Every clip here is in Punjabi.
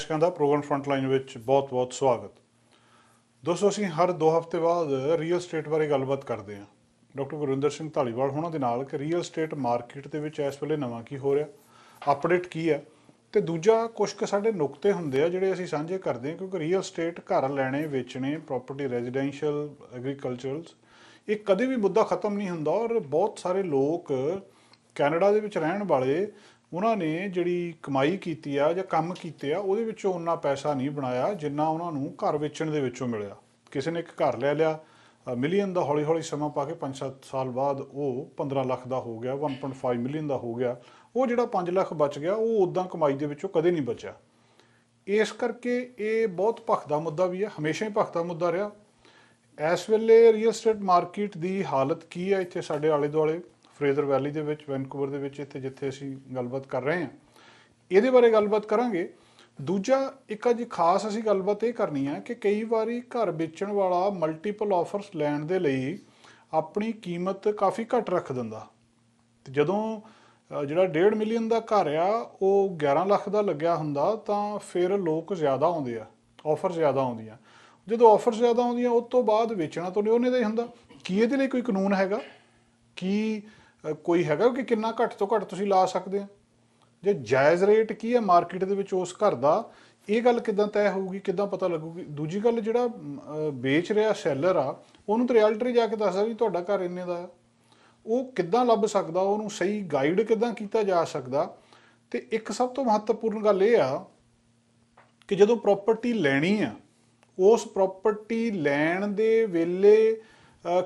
ਦਰਸ਼ਕਾਂ ਦਾ ਪ੍ਰੋਗਰਾਮ ਫਰੰਟਲਾਈਨ ਵਿੱਚ ਬਹੁਤ-ਬਹੁਤ ਸਵਾਗਤ। ਦੋਸਤੋ, ਅਸੀਂ ਹਰ 2 ਹਫ਼ਤੇ ਬਾਅਦ ਰੀਅਲ ਸਟੇਟ ਬਾਰੇ ਗੱਲਬਾਤ ਕਰਦੇ ਹਾਂ ਡਾਕਟਰ ਗੁਰਵਿੰਦਰ ਸਿੰਘ ਧਾਲੀਵਾਲ ਹੋਣਾ ਦੇ ਨਾਲ ਕਿ ਰੀਅਲ ਸਟੇਟ ਮਾਰਕੀਟ ਦੇ ਵਿੱਚ ਇਸ ਵੇਲੇ ਨਵਾਂ ਕੀ ਹੋ ਰਿਹਾ, ਅਪਡੇਟ ਕੀ ਹੈ, ਤੇ ਦੂਜਾ ਕੁਝ ਕੁ ਸਾਡੇ ਨੁਕਤੇ ਹੁੰਦੇ ਆ ਜਿਹੜੇ ਅਸੀਂ ਸਾਂਝੇ ਕਰਦੇ ਹਾਂ ਕਿਉਂਕਿ ਰੀਅਲ ਸਟੇਟ ਘਰ ਲੈਣੇ ਵੇਚਣੇ ਪ੍ਰੋਪਰਟੀ ਰੈਜ਼ੀਡੈਂਸ਼ੀਅਲ ਐਗਰੀਕਲਚਰਲਸ ਇਹ ਕਦੇ ਵੀ ਮੁੱਦਾ ਖਤਮ ਨਹੀਂ ਹੁੰਦਾ ਔਰ ਬਹੁਤ ਸਾਰੇ ਲੋਕ ਕੈਨੇਡਾ ਦੇ ਵਿੱਚ ਰਹਿਣ ਵਾਲੇ ਉਹਨਾਂ ਨੇ ਜਿਹੜੀ ਕਮਾਈ ਕੀਤੀ ਆ ਜਾਂ ਕੰਮ ਕੀਤੇ ਆ ਉਹਦੇ ਵਿੱਚੋਂ ਉਨਾ ਪੈਸਾ ਨਹੀਂ ਬਣਾਇਆ ਜਿੰਨਾ ਉਹਨਾਂ ਨੂੰ ਘਰ ਵੇਚਣ ਦੇ ਵਿੱਚੋਂ ਮਿਲਿਆ। ਕਿਸੇ ਨੇ ਇੱਕ ਘਰ ਲੈ ਲਿਆ ਮਿਲੀਅਨ ਦਾ, ਹੌਲੀ ਹੌਲੀ ਸਮਾਂ ਪਾ ਕੇ 5-7 ਸਾਲ ਬਾਅਦ ਉਹ 15 ਲੱਖ ਦਾ ਹੋ ਗਿਆ, 1.5 ਮਿਲੀਅਨ ਦਾ ਹੋ ਗਿਆ। ਉਹ ਜਿਹੜਾ 5 ਲੱਖ ਬਚ ਗਿਆ ਉਹ ਉੱਦਾਂ ਕਮਾਈ ਦੇ ਵਿੱਚੋਂ ਕਦੇ ਨਹੀਂ ਬਚਿਆ। ਇਸ ਕਰਕੇ ਇਹ ਬਹੁਤ ਭਖਦਾ ਮੁੱਦਾ ਵੀ ਹੈ, ਹਮੇਸ਼ਾ ਹੀ ਭਖਦਾ ਮੁੱਦਾ ਰਿਹਾ। ਇਸ ਵੇਲੇ ਰੀਅਲ ਸਟੇਟ ਮਾਰਕੀਟ ਦੀ ਹਾਲਤ ਕੀ ਹੈ ਇੱਥੇ ਸਾਡੇ ਆਲੇ ਦੁਆਲੇ ਫਰੇਜ਼ਰ ਵੈਲੀ ਦੇ ਵਿੱਚ, ਵੈਨਕੂਵਰ ਦੇ ਵਿੱਚ, ਇੱਥੇ ਜਿੱਥੇ ਅਸੀਂ ਗੱਲਬਾਤ ਕਰ ਰਹੇ ਹਾਂ, ਇਹਦੇ ਬਾਰੇ ਗੱਲਬਾਤ ਕਰਾਂਗੇ। ਦੂਜਾ ਇੱਕ ਅੱਜ ਖਾਸ ਅਸੀਂ ਗੱਲਬਾਤ ਇਹ ਕਰਨੀ ਹੈ ਕਿ ਕਈ ਵਾਰੀ ਘਰ ਵੇਚਣ ਵਾਲਾ ਮਲਟੀਪਲ ਆਫਰਸ ਲੈਣ ਦੇ ਲਈ ਆਪਣੀ ਕੀਮਤ ਕਾਫੀ ਘੱਟ ਰੱਖ ਦਿੰਦਾ, ਤੇ ਜਦੋਂ ਜਿਹੜਾ 1.5 ਮਿਲੀਅਨ ਦਾ ਘਰ ਆ ਉਹ 11 ਲੱਖ ਦਾ ਲੱਗਿਆ ਹੁੰਦਾ ਤਾਂ ਫਿਰ ਲੋਕ ਜ਼ਿਆਦਾ ਆਉਂਦੇ ਆ, ਆਫਰ ਜ਼ਿਆਦਾ ਆਉਂਦੀਆਂ। ਜਦੋਂ ਆਫਰ ਜ਼ਿਆਦਾ ਆਉਂਦੀਆਂ ਉਸ ਤੋਂ ਬਾਅਦ ਵੇਚਣਾ ਤਾਂ ਉਹਨੇ ਦਾ ਹੀ ਹੁੰਦਾ। ਕੀ ਇਹਦੇ ਲਈ ਕੋਈ ਕਾਨੂੰਨ ਹੈਗਾ? ਕੀ ਕੋਈ ਹੈਗਾ ਕਿ ਕਿੰਨਾ ਘੱਟ ਤੋਂ ਘੱਟ ਤੁਸੀਂ ਲਾ ਸਕਦੇ ਆ? ਜੇ ਜਾਇਜ਼ ਰੇਟ ਕੀ ਹੈ ਮਾਰਕੀਟ ਦੇ ਵਿੱਚ ਉਸ ਘਰ ਦਾ, ਇਹ ਗੱਲ ਕਿੱਦਾਂ ਤੈਅ ਹੋਊਗੀ, ਕਿੱਦਾਂ ਪਤਾ ਲੱਗੂਗੀ? ਦੂਜੀ ਗੱਲ, ਜਿਹੜਾ ਵੇਚ ਰਿਹਾ ਸੈਲਰ ਆ ਉਹਨੂੰ ਤਾਂ ਰਿਐਲਟਰ ਜਾ ਕੇ ਦੱਸਦਾ ਵੀ ਤੁਹਾਡਾ ਘਰ ਇੰਨੇ ਦਾ ਆ, ਉਹ ਕਿੱਦਾਂ ਲੱਭ ਸਕਦਾ? ਉਹਨੂੰ ਸਹੀ ਗਾਈਡ ਕਿੱਦਾਂ ਕੀਤਾ ਜਾ ਸਕਦਾ? ਤੇ ਇੱਕ ਸਭ ਤੋਂ ਮਹੱਤਵਪੂਰਨ ਗੱਲ ਇਹ ਆ ਕਿ ਜਦੋਂ ਪ੍ਰੋਪਰਟੀ ਲੈਣੀ ਆ ਉਸ ਪ੍ਰੋਪਰਟੀ ਲੈਣ ਦੇ ਵੇਲੇ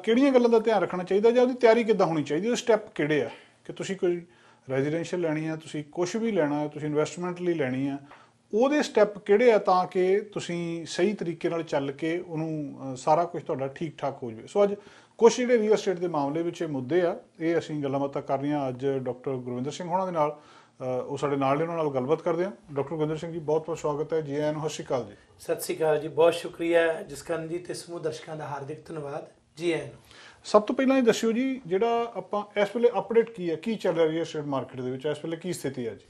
ਕਿਹੜੀਆਂ ਗੱਲਾਂ ਦਾ ਧਿਆਨ ਰੱਖਣਾ ਚਾਹੀਦਾ ਜਾਂ ਉਹਦੀ ਤਿਆਰੀ ਕਿੱਦਾਂ ਹੋਣੀ ਚਾਹੀਦੀ? ਉਹਦੇ ਸਟੈਪ ਕਿਹੜੇ ਆ ਕਿ ਤੁਸੀਂ ਕੋਈ ਰੈਜ਼ੀਡੈਂਸ਼ੀਅਲ ਲੈਣੀ ਆ, ਤੁਸੀਂ ਕੁਛ ਵੀ ਲੈਣਾ ਹੈ, ਤੁਸੀਂ ਇਨਵੈਸਟਮੈਂਟ ਲਈ ਲੈਣੀ ਆ, ਉਹਦੇ ਸਟੈਪ ਕਿਹੜੇ ਆ ਤਾਂ ਕਿ ਤੁਸੀਂ ਸਹੀ ਤਰੀਕੇ ਨਾਲ ਚੱਲ ਕੇ ਉਹਨੂੰ ਸਾਰਾ ਕੁਝ ਤੁਹਾਡਾ ਠੀਕ ਠਾਕ ਹੋ ਜਾਵੇ। ਸੋ ਅੱਜ ਕੁਛ ਜਿਹੜੇ ਰੀਅਲ ਸਟੇਟ ਦੇ ਮਾਮਲੇ ਵਿੱਚ ਇਹ ਮੁੱਦੇ ਆ, ਇਹ ਅਸੀਂ ਗੱਲਾਂ ਬਾਤਾਂ ਕਰ ਰਹੀਆਂ ਅੱਜ ਡਾਕਟਰ ਗੁਰਵਿੰਦਰ ਸਿੰਘ ਹੋਣਾ ਦੇ ਨਾਲ। ਉਹ ਸਾਡੇ ਨਾਲ ਨੇ, ਉਹਨਾਂ ਨਾਲ ਗੱਲਬਾਤ ਕਰਦੇ ਹਾਂ। ਡਾਕਟਰ ਗੁਰਵਿੰਦਰ ਸਿੰਘ ਜੀ, ਬਹੁਤ ਬਹੁਤ ਸਵਾਗਤ ਹੈ ਜੀ। ਆਇਆਂ ਨੂੰ। ਸਤਿ ਸ਼੍ਰੀ ਅਕਾਲ ਜੀ। ਸਤਿ ਸ਼੍ਰੀ ਅਕਾਲ ਜੀ, ਬਹੁਤ ਸ਼ੁਕਰੀਆ ਜਸਕਰਨ ਜੀ ਤੇ ਸਮੂਹ ਦਰਸ਼ਕਾਂ ਦਾ ਹਾਰਦਿਕ ਧੰਨਵਾਦ ਜੀ। ਆਇਆਂ ਨੂੰ। ਸਭ ਤੋਂ ਪਹਿਲਾਂ ਇਹ ਦੱਸਿਓ ਜੀ, ਜਿਹੜਾ ਆਪਾਂ ਇਸ ਵੇਲੇ ਅਪਡੇਟ ਕੀ ਹੈ, ਕੀ ਚੱਲ ਰਿਹਾ ਰੀਅਲ ਸਟੇਟ ਮਾਰਕੀਟ ਦੇ ਵਿੱਚ ਇਸ ਵੇਲੇ, ਕੀ ਸਥਿਤੀ ਹੈ ਜੀ?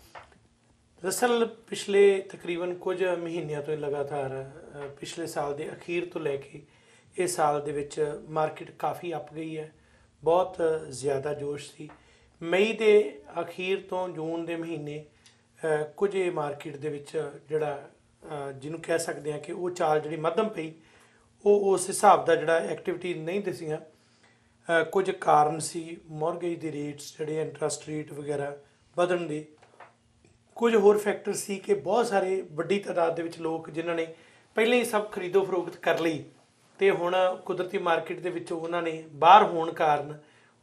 ਦਰਅਸਲ ਪਿਛਲੇ ਤਕਰੀਬਨ ਕੁਝ ਮਹੀਨਿਆਂ ਤੋਂ ਲਗਾਤਾਰ ਪਿਛਲੇ ਸਾਲ ਦੇ ਅਖੀਰ ਤੋਂ ਲੈ ਕੇ ਇਸ ਸਾਲ ਦੇ ਵਿੱਚ ਮਾਰਕੀਟ ਕਾਫੀ ਅੱਪ ਗਈ ਹੈ। ਬਹੁਤ ਜ਼ਿਆਦਾ ਜੋਸ਼ ਸੀ। ਮਈ ਦੇ ਅਖੀਰ ਤੋਂ ਜੂਨ ਦੇ ਮਹੀਨੇ ਕੁਝ ਇਹ ਮਾਰਕੀਟ ਦੇ ਵਿੱਚ ਜਿਹੜਾ ਜਿਹਨੂੰ ਕਹਿ ਸਕਦੇ ਹਾਂ ਕਿ ਉਹ ਚਾਲ ਜਿਹੜੀ ਮੱਧਮ ਪਈ, ਉਹ ਉਸ ਹਿਸਾਬ ਦਾ ਜਿਹੜਾ ਐਕਟੀਵਿਟੀ ਨਹੀਂ ਦਿਸੀਆਂ। ਕੁਝ ਕਾਰਨ ਸੀ ਮੌਰਗੇਜ ਦੇ ਰੇਟਸ, ਜਿਹੜੇ ਇੰਟਰਸਟ ਰੇਟ ਵਗੈਰਾ ਵਧਣ ਦੇ। ਕੁਝ ਹੋਰ ਫੈਕਟਰ ਸੀ ਕਿ ਬਹੁਤ ਸਾਰੇ ਵੱਡੀ ਤਾਦਾਦ ਦੇ ਵਿੱਚ ਲੋਕ ਜਿਨ੍ਹਾਂ ਨੇ ਪਹਿਲਾਂ ਹੀ ਸਭ ਖਰੀਦੋ ਫਰੋਖਤ ਕਰ ਲਈ ਅਤੇ ਹੁਣ ਕੁਦਰਤੀ ਮਾਰਕੀਟ ਦੇ ਵਿੱਚੋਂ ਉਹਨਾਂ ਨੇ ਬਾਹਰ ਹੋਣ ਕਾਰਨ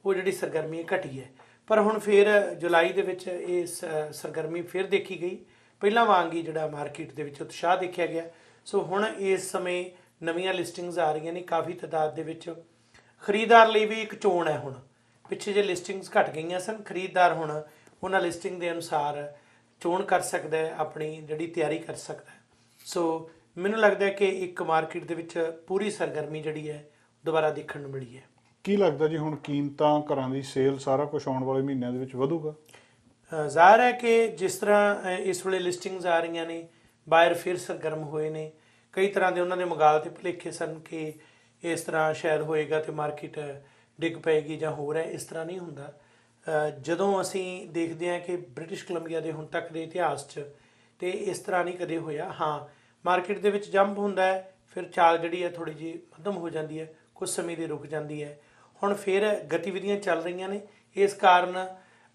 ਉਹ ਜਿਹੜੀ ਸਰਗਰਮੀ ਘਟੀ ਹੈ। ਪਰ ਹੁਣ ਫਿਰ ਜੁਲਾਈ ਦੇ ਵਿੱਚ ਇਹ ਸਰਗਰਮੀ ਫਿਰ ਦੇਖੀ ਗਈ, ਪਹਿਲਾਂ ਵਾਂਗ ਹੀ ਜਿਹੜਾ ਮਾਰਕੀਟ ਦੇ ਵਿੱਚ ਉਤਸ਼ਾਹ ਦੇਖਿਆ ਗਿਆ। ਸੋ ਹੁਣ ਇਸ ਸਮੇਂ ਨਵੀਆਂ ਲਿਸਟਿੰਗਸ ਆ ਰਹੀਆਂ ਨੇ ਕਾਫੀ ਤਾਦਾਦ ਦੇ ਵਿੱਚ। ਖਰੀਦਦਾਰ ਲਈ ਵੀ ਇੱਕ ਚੋਣ ਹੈ। ਹੁਣ ਪਿੱਛੇ ਜੇ ਲਿਸਟਿੰਗਸ ਘਟ ਗਈਆਂ ਸਨ, ਖਰੀਦਦਾਰ ਹੁਣ ਉਹਨਾਂ ਲਿਸਟਿੰਗ ਦੇ ਅਨੁਸਾਰ ਚੋਣ ਕਰ ਸਕਦਾ ਹੈ, ਆਪਣੀ ਜਿਹੜੀ ਤਿਆਰੀ ਕਰ ਸਕਦਾ ਹੈ। ਸੋ ਮੈਨੂੰ ਲੱਗਦਾ ਹੈ ਕਿ ਇੱਕ ਮਾਰਕੀਟ ਦੇ ਵਿੱਚ ਪੂਰੀ ਸਰਗਰਮੀ ਜਿਹੜੀ ਹੈ ਦੁਬਾਰਾ ਦੇਖਣ ਨੂੰ ਮਿਲੀ ਹੈ। ਕੀ ਲੱਗਦਾ ਜੀ ਹੁਣ ਕੀਮਤਾਂ, ਘਰਾਂ ਦੀ ਸੇਲ, ਸਾਰਾ ਕੁਝ ਆਉਣ ਵਾਲੇ ਮਹੀਨਿਆਂ ਦੇ ਵਿੱਚ ਵਧੂਗਾ? ਜ਼ਾਹਿਰ ਹੈ ਕਿ ਜਿਸ ਤਰ੍ਹਾਂ ਇਸ ਵੇਲੇ ਲਿਸਟਿੰਗਸ ਆ ਰਹੀਆਂ ਨੇ, ਬਾਇਰ ਫਿਰ ਸਰਗਰਮ ਹੋਏ ਨੇ। ਕਈ ਤਰ੍ਹਾਂ ਦੇ ਉਹਨਾਂ ਦੇ ਮਗਾਲ ਤੇ ਭੁਲੇਖੇ ਸਨ ਕਿ ਇਸ ਤਰ੍ਹਾਂ ਸ਼ਾਇਦ ਹੋਏਗਾ ਤੇ ਮਾਰਕੀਟ ਡਿੱਗ ਪਏਗੀ ਜਾਂ ਹੋਰ ਹੈ। ਇਸ ਤਰ੍ਹਾਂ ਨਹੀਂ ਹੁੰਦਾ। ਜਦੋਂ ਅਸੀਂ ਦੇਖਦੇ ਹਾਂ ਕਿ ਬ੍ਰਿਟਿਸ਼ ਕੋਲੰਬੀਆ ਦੇ ਹੁਣ ਤੱਕ ਦੇ ਇਤਿਹਾਸ 'ਚ ਤੇ ਇਸ ਤਰ੍ਹਾਂ ਨਹੀਂ ਕਦੇ ਹੋਇਆ। ਹਾਂ, ਮਾਰਕੀਟ ਦੇ ਵਿੱਚ ਜੰਪ ਹੁੰਦਾ ਹੈ, ਫਿਰ ਚਾਲ ਜਿਹੜੀ ਹੈ ਥੋੜ੍ਹੀ ਜਿਹੀ ਮੱਧਮ ਹੋ ਜਾਂਦੀ ਹੈ, ਕੁਝ ਸਮੇਂ ਦੀ ਰੁਕ ਜਾਂਦੀ ਹੈ। ਹੁਣ ਫਿਰ ਗਤੀਵਿਧੀਆਂ ਚੱਲ ਰਹੀਆਂ ਨੇ। ਇਸ ਕਾਰਨ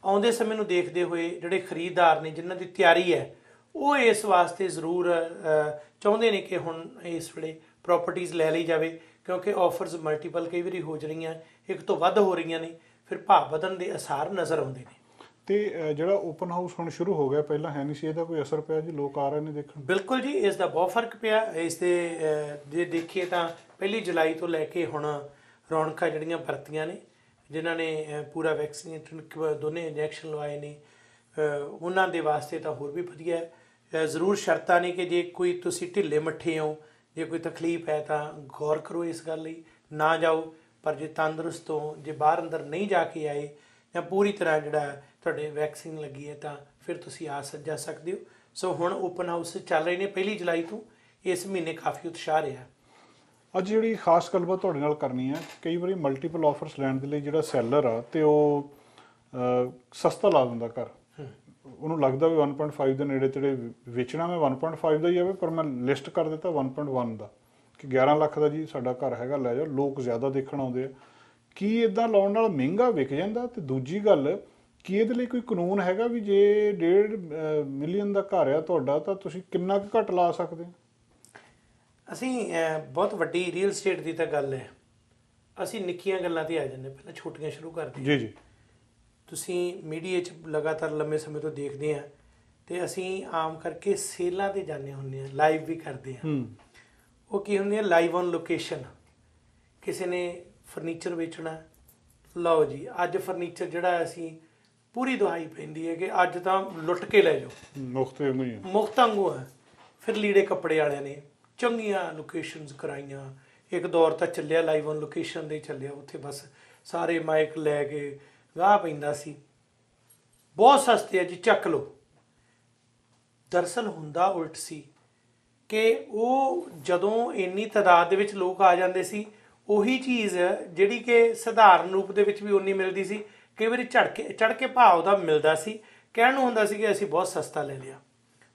ਆਉਂਦੇ ਸਮੇਂ ਨੂੰ ਦੇਖਦੇ ਹੋਏ ਜਿਹੜੇ ਖਰੀਦਦਾਰ ਨੇ, ਜਿਨ੍ਹਾਂ ਦੀ ਤਿਆਰੀ ਹੈ, ਉਹ ਇਸ ਵਾਸਤੇ ਜ਼ਰੂਰ ਚਾਹੁੰਦੇ ਨੇ ਕਿ ਹੁਣ ਇਸ ਵੇਲੇ ਪ੍ਰੋਪਰਟੀਜ਼ ਲੈ ਲਈ ਜਾਵੇ, ਕਿਉਂਕਿ ਆਫਰਸ ਮਲਟੀਪਲ ਕਈ ਵਾਰੀ ਹੋ ਰਹੀਆਂ, ਇੱਕ ਤੋਂ ਵੱਧ ਹੋ ਰਹੀਆਂ ਨੇ, ਫਿਰ ਭਾਅ ਵਧਣ ਦੇ ਅਸਾਰ ਨਜ਼ਰ ਆਉਂਦੇ ਨੇ। ਤੇ ਜਿਹੜਾ ਓਪਨ ਹਾਊਸ ਹੁਣ ਸ਼ੁਰੂ ਹੋ ਗਿਆ, ਪਹਿਲਾਂ ਹੈ ਨਹੀਂ ਸੀ, ਇਹਦਾ ਕੋਈ ਅਸਰ ਪਿਆ ਜੀ? ਲੋਕ ਆ ਰਹੇ ਨੇ ਦੇਖਣ? ਬਿਲਕੁਲ ਜੀ, ਇਸ ਦਾ ਬਹੁਤ ਫਰਕ ਪਿਆ। ਇਸ ਦੇ ਜੇ ਦੇਖੀਏ ਤਾਂ 1 ਜੁਲਾਈ ਤੋਂ ਲੈ ਕੇ ਹੁਣ ਰੌਣਕਾਂ ਜਿਹੜੀਆਂ ਵਰਤੀਆਂ ਨੇ, ਜਿਨ੍ਹਾਂ ਨੇ ਪੂਰਾ ਵੈਕਸੀਨੇਟਡ ਦੋਨੇ ਇੰਜੈਕਸ਼ਨ ਲਵਾਏ ਨੇ, ਉਹਨਾਂ ਦੇ ਵਾਸਤੇ ਤਾਂ ਹੋਰ ਵੀ ਵਧੀਆ ਹੈ। ਜ਼ਰੂਰ ਸ਼ਰਤਾਂ ਨੇ ਕਿ ਜੇ ਕੋਈ ਤੁਸੀਂ ਢਿੱਲੇ ਮੱਠੇ ਹੋ, ਜੇ ਕੋਈ ਤਕਲੀਫ ਹੈ ਤਾਂ ਗੌਰ ਕਰੋ ਇਸ ਗੱਲ ਲਈ, ਨਾ ਜਾਓ। ਪਰ ਜੇ ਤੰਦਰੁਸਤ ਹੋ, ਜੇ ਬਾਹਰ ਅੰਦਰ ਨਹੀਂ ਜਾ ਕੇ ਆਏ ਜਾਂ ਪੂਰੀ ਤਰ੍ਹਾਂ ਜਿਹੜਾ ਤੁਹਾਡੇ ਵੈਕਸੀਨ ਲੱਗੀ ਹੈ ਤਾਂ ਫਿਰ ਤੁਸੀਂ ਆ ਜਾ ਸਕਦੇ ਹੋ। ਸੋ ਹੁਣ ਓਪਨ ਹਾਊਸ ਚੱਲ ਰਹੇ ਨੇ 1 ਜੁਲਾਈ ਤੋਂ। ਇਸ ਮਹੀਨੇ ਕਾਫੀ ਉਤਸ਼ਾਹ ਰਿਹਾ। ਅੱਜ ਜਿਹੜੀ ਖਾਸ ਗੱਲਬਾਤ ਤੁਹਾਡੇ ਨਾਲ ਕਰਨੀ ਹੈ, ਕਈ ਵਾਰੀ ਮਲਟੀਪਲ ਆਫਰਸ ਲੈਣ ਦੇ ਲਈ ਜਿਹੜਾ ਸੈਲਰ ਆ ਤੇ ਉਹ ਸਸਤਾ ਲਾ ਦਿੰਦਾ ਘਰ। ਉਹਨੂੰ ਲੱਗਦਾ ਵੀ 1.5 ਦੇ ਨੇੜੇ ਤੇੜੇ ਵੇਚਣਾ, ਮੈਂ 1.5 ਦਾ ਹੀ ਆਵੇ, ਪਰ ਮੈਂ ਲਿਸਟ ਕਰ ਦਿੱਤਾ 1.1 ਦਾ ਕਿ 11 ਲੱਖ ਦਾ ਜੀ ਸਾਡਾ ਘਰ ਹੈਗਾ, ਲੈ ਜਾਓ। ਲੋਕ ਜ਼ਿਆਦਾ ਦੇਖਣ ਆਉਂਦੇ ਆ। ਕੀ ਇਦਾਂ ਲਾਉਣ ਨਾਲ ਮਹਿੰਗਾ ਵਿਕ ਜਾਂਦਾ? ਤੇ ਦੂਜੀ ਗੱਲ, ਕੀ ਇਹਦੇ ਲਈ ਕੋਈ ਕਾਨੂੰਨ ਹੈਗਾ ਵੀ ਜੇ 1.5 ਮਿਲੀਅਨ ਦਾ ਘਰ ਆ ਤੁਹਾਡਾ ਤਾਂ ਤੁਸੀਂ ਕਿੰਨਾ ਕੁ ਘੱਟ ਲਾ ਸਕਦੇ ਹੋ? ਅਸੀਂ ਬਹੁਤ ਵੱਡੀ ਰੀਅਲ estate ਦੀ ਤਾਂ ਗੱਲ ਹੈ, ਅਸੀਂ ਨਿੱਕੀਆਂ ਗੱਲਾਂ ਤੇ ਆ ਜਾਂਦੇ, ਪਹਿਲਾਂ ਛੋਟੀਆਂ ਸ਼ੁਰੂ ਕਰਦੇ। ਜੀ ਜੀ। ਤੁਸੀਂ ਮੀਡੀਆ 'ਚ ਲਗਾਤਾਰ ਲੰਮੇ ਸਮੇਂ ਤੋਂ ਦੇਖਦੇ ਆ ਤੇ ਅਸੀਂ ਆਮ ਕਰਕੇ ਸੇਲਾਂ ਤੇ ਜਾਂਦੇ ਹੁੰਦੇ ਆ, ਲਾਈਵ ਵੀ ਕਰਦੇ ਆ। ਉਹ ਕੀ ਹੁੰਦੀ ਹੈ, ਲਾਈਵ ਔਨ ਲੋਕੇਸ਼ਨ। ਕਿਸੇ ਨੇ ਫਰਨੀਚਰ ਵੇਚਣਾ, ਲਓ ਜੀ ਅੱਜ ਫਰਨੀਚਰ ਜਿਹੜਾ ਅਸੀਂ ਪੂਰੀ ਦਵਾਈ ਪੈਂਦੀ ਹੈ ਕਿ ਅੱਜ ਤਾਂ ਲੁੱਟ ਕੇ ਲੈ ਜਾਓ, ਮੁਫਤ ਵਾਂਗੂ ਹੀ ਆ। ਮੁਫਤ ਵਾਂਗੂ ਹੈ। ਫਿਰ ਲੀੜੇ ਕੱਪੜੇ ਵਾਲਿਆਂ ਨੇ ਚੰਗੀਆਂ ਲੋਕੇਸ਼ਨਸ ਕਰਾਈਆਂ। ਇੱਕ ਦੌਰ ਤਾਂ ਚੱਲਿਆ ਲਾਈਵ ਔਨ ਲੋਕੇਸ਼ਨ ਦੇ ਚੱਲਿਆ, ਉੱਥੇ ਬਸ ਸਾਰੇ ਮਾਈਕ ਲੈ ਕੇ ਗਾਹ ਪੈਂਦਾ ਸੀ, ਬਹੁਤ ਸਸਤੇ ਆ ਜੀ ਚੱਕ ਲਓ। ਦਰਅਸਲ ਹੁੰਦਾ ਉਲਟ ਸੀ ਕਿ ਉਹ ਜਦੋਂ ਇੰਨੀ ਤਾਦਾਦ ਦੇ ਵਿੱਚ ਲੋਕ ਆ ਜਾਂਦੇ ਸੀ, ਉਹੀ ਚੀਜ਼ ਜਿਹੜੀ ਕਿ ਸਧਾਰਨ ਰੂਪ ਦੇ ਵਿੱਚ ਵੀ ਉਨੀ ਮਿਲਦੀ ਸੀ, ਕਈ ਵਾਰੀ ਚੜ ਕੇ ਭਾਅ ਉਹਦਾ ਮਿਲਦਾ ਸੀ। ਕਹਿਣ ਨੂੰ ਹੁੰਦਾ ਸੀ ਕਿ ਅਸੀਂ ਬਹੁਤ ਸਸਤਾ ਲੈ ਲਿਆ,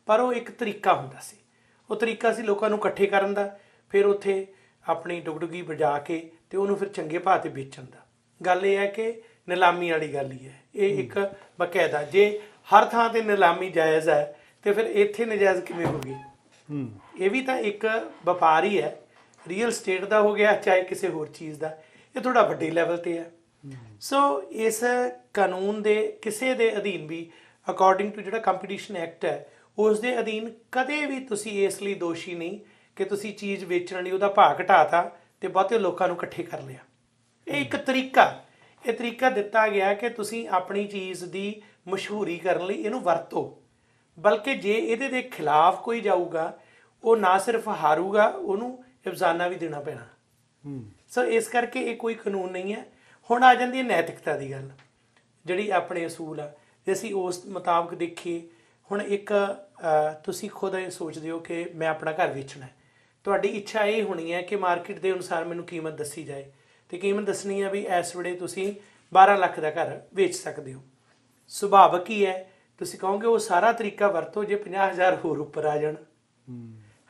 ਪਰ ਉਹ ਇੱਕ ਤਰੀਕਾ ਹੁੰਦਾ ਸੀ। ਉਹ ਤਰੀਕਾ ਸੀ ਲੋਕਾਂ ਨੂੰ ਇਕੱਠੇ ਕਰਨ ਦਾ, ਫਿਰ ਉੱਥੇ ਆਪਣੀ ਡੁਗਡੁਗੀ ਵਜਾ ਕੇ ਤੇ ਉਹਨੂੰ ਫਿਰ ਚੰਗੇ ਭਾਅ ਤੇ ਵੇਚਣ ਦਾ। ਗੱਲ ਇਹ ਹੈ ਕਿ ਨਿਲਾਮੀ ਵਾਲੀ ਗੱਲ ਹੀ ਹੈ ਇਹ ਇੱਕ ਬਕਾਇਦਾ। ਜੇ ਹਰ ਥਾਂ ਤੇ ਨਿਲਾਮੀ ਜਾਇਜ਼ ਹੈ ਤੇ ਫਿਰ ਇੱਥੇ ਨਜਾਇਜ਼ ਕਿਵੇਂ ਹੋ ਗਈ? ਇਹ ਵੀ ਤਾਂ ਇੱਕ ਵਪਾਰ ਹੀ ਹੈ, ਰੀਅਲ estate ਦਾ ਹੋ ਗਿਆ ਚਾਹੇ ਕਿਸੇ ਹੋਰ ਚੀਜ਼ ਦਾ। ਇਹ ਥੋੜਾ ਵੱਡੇ ਲੈਵਲ ਤੇ ਹੈ। ਸੋ ਇਸ ਕਾਨੂੰਨ ਦੇ ਕਿਸੇ ਦੇ ਅਧੀਨ ਵੀ ਅਕੋਰਡਿੰਗ ਟੂ ਜਿਹੜਾ ਕੰਪੀਟੀਸ਼ਨ ਐਕਟ ਹੈ ਉਸ ਦੇ ਅਧੀਨ ਕਦੇ ਵੀ ਤੁਸੀਂ ਇਸ ਲਈ ਦੋਸ਼ੀ ਨਹੀਂ ਕਿ ਤੁਸੀਂ ਚੀਜ਼ ਵੇਚਣ ਲਈ ਉਹਦਾ ਭਾਅ ਘਟਾਤਾ ਤੇ ਬਹੁਤੇ ਲੋਕਾਂ ਨੂੰ ਇਕੱਠੇ ਕਰ ਲਿਆ। ਇਹ ਇੱਕ ਤਰੀਕਾ ਦਿੱਤਾ ਗਿਆ ਕਿ ਤੁਸੀਂ ਆਪਣੀ ਚੀਜ਼ ਦੀ ਮਸ਼ਹੂਰੀ ਕਰਨ ਲਈ ਇਹਨੂੰ ਵਰਤੋ, ਬਲਕਿ ਜੇ ਇਹਦੇ ਦੇ ਖਿਲਾਫ ਕੋਈ ਜਾਊਗਾ ਉਹ ਨਾ ਸਿਰਫ ਹਾਰੂਗਾ, ਉਹਨੂੰ ਇਫਜ਼ਾਨਾ ਵੀ ਦੇਣਾ ਪੈਣਾ। ਸੋ ਇਸ ਕਰਕੇ ਇਹ ਕੋਈ ਕਾਨੂੰਨ ਨਹੀਂ ਹੈ। ਹੁਣ ਆ ਜਾਂਦੀ ਹੈ ਨੈਤਿਕਤਾ ਦੀ ਗੱਲ, ਜਿਹੜੀ ਆਪਣੇ ਅਸੂਲ ਆ, ਜੇ ਅਸੀਂ ਉਸ ਮੁਤਾਬਕ ਦੇਖੀਏ। ਹੁਣ ਇੱਕ ਤੁਸੀਂ ਖੁਦ ਇਹ ਸੋਚਦੇ ਹੋ ਕਿ ਮੈਂ ਆਪਣਾ ਘਰ ਵੇਚਣਾ ਹੈ, ਤੁਹਾਡੀ ਇੱਛਾ ਇਹ ਹੋਣੀ ਹੈ ਕਿ ਮਾਰਕੀਟ ਦੇ ਅਨੁਸਾਰ ਮੈਨੂੰ ਕੀਮਤ ਦੱਸੀ ਜਾਏ, ਤੇ ਕੀਮਤ ਦੱਸਣੀ ਹੈ ਵੀ ਇਸ ਵੇਲੇ ਤੁਸੀਂ 12 ਲੱਖ ਦਾ ਘਰ ਵੇਚ ਸਕਦੇ ਹੋ। ਸੁਭਾਵਿਕ ਹੀ ਹੈ ਤੁਸੀਂ ਕਹੋਗੇ ਉਹ ਸਾਰਾ ਤਰੀਕਾ ਵਰਤੋ ਜੇ 50,000 ਹੋਰ ਉੱਪਰ ਆ ਜਾਣ।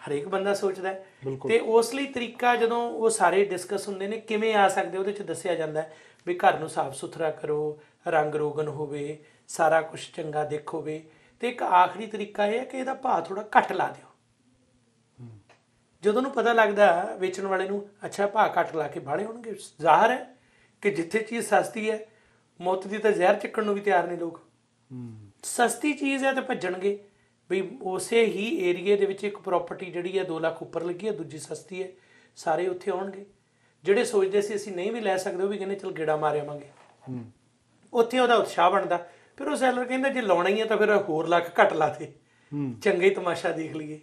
ਹਰੇਕ ਬੰਦਾ ਸੋਚਦਾ ਹੈ। ਤੇ ਉਸ ਲਈ ਤਰੀਕਾ ਜਦੋਂ ਉਹ ਸਾਰੇ ਡਿਸਕਸ ਹੁੰਦੇ ਨੇ ਕਿਵੇਂ ਆ ਸਕਦੇ, ਉਹਦੇ 'ਚ ਦੱਸਿਆ ਜਾਂਦਾ ਹੈ ਵੀ ਘਰ ਨੂੰ ਸਾਫ਼ ਸੁਥਰਾ ਕਰੋ, ਰੰਗ ਰੋਗਨ ਹੋਵੇ, ਸਾਰਾ ਕੁਝ ਚੰਗਾ ਦਿੱਖ ਹੋਵੇ। ਤੇ ਇੱਕ ਆਖਰੀ ਤਰੀਕਾ ਇਹ ਹੈ ਕਿ ਇਹਦਾ ਭਾਅ ਥੋੜਾ ਘੱਟ ਲਾ ਦਿਓ। ਜਦੋਂ ਨੂੰ ਪਤਾ ਲੱਗਦਾ ਵੇਚਣ ਵਾਲੇ ਨੂੰ ਅੱਛਾ ਭਾਅ ਘੱਟ ਲਾ ਕੇ ਬਾਹਲੇ ਹੋਣਗੇ, ਜ਼ਾਹਰ ਹੈ ਕਿ ਜਿੱਥੇ ਚੀਜ਼ ਸਸਤੀ ਹੈ ਮੁੱਤ ਦੀ ਤਾਂ ਜ਼ਹਿਰ ਚੱਕਣ ਨੂੰ ਵੀ ਤਿਆਰ ਨੇ ਲੋਕ। ਸਸਤੀ ਚੀਜ਼ ਹੈ ਤਾਂ ਭੱਜਣਗੇ ਵੀ ਉਸੇ ਹੀ ਏਰੀਏ ਦੇ ਵਿੱਚ ਇੱਕ ਪ੍ਰਾਪਰਟੀ ਜਿਹੜੀ ਹੈ 2 ਲੱਖ ਉੱਪਰ ਲੱਗੀ ਹੈ, ਦੂਜੀ ਸਸਤੀ ਹੈ, ਸਾਰੇ ਉੱਥੇ ਆਉਣਗੇ। ਜਿਹੜੇ ਸੋਚਦੇ ਸੀ ਅਸੀਂ ਨਹੀਂ ਵੀ ਲੈ ਸਕਦੇ ਉਹ ਵੀ ਕਹਿੰਦੇ ਚਲ ਗੇੜਾ ਮਾਰ ਆਵਾਂਗੇ, ਉੱਥੇ ਉਹਦਾ ਉਤਸ਼ਾਹ ਬਣਦਾ। ਫਿਰ ਉਹ ਸੈਲਰ ਕਹਿੰਦਾ ਜੇ ਲਾਉਣਾ ਹੀ ਹੈ ਤਾਂ ਫਿਰ ਹੋਰ ਲੱਖ ਘੱਟ ਲਾ ਦੇ, ਚੰਗਾ ਹੀ ਤਮਾਸ਼ਾ ਦੇਖ ਲਈਏ।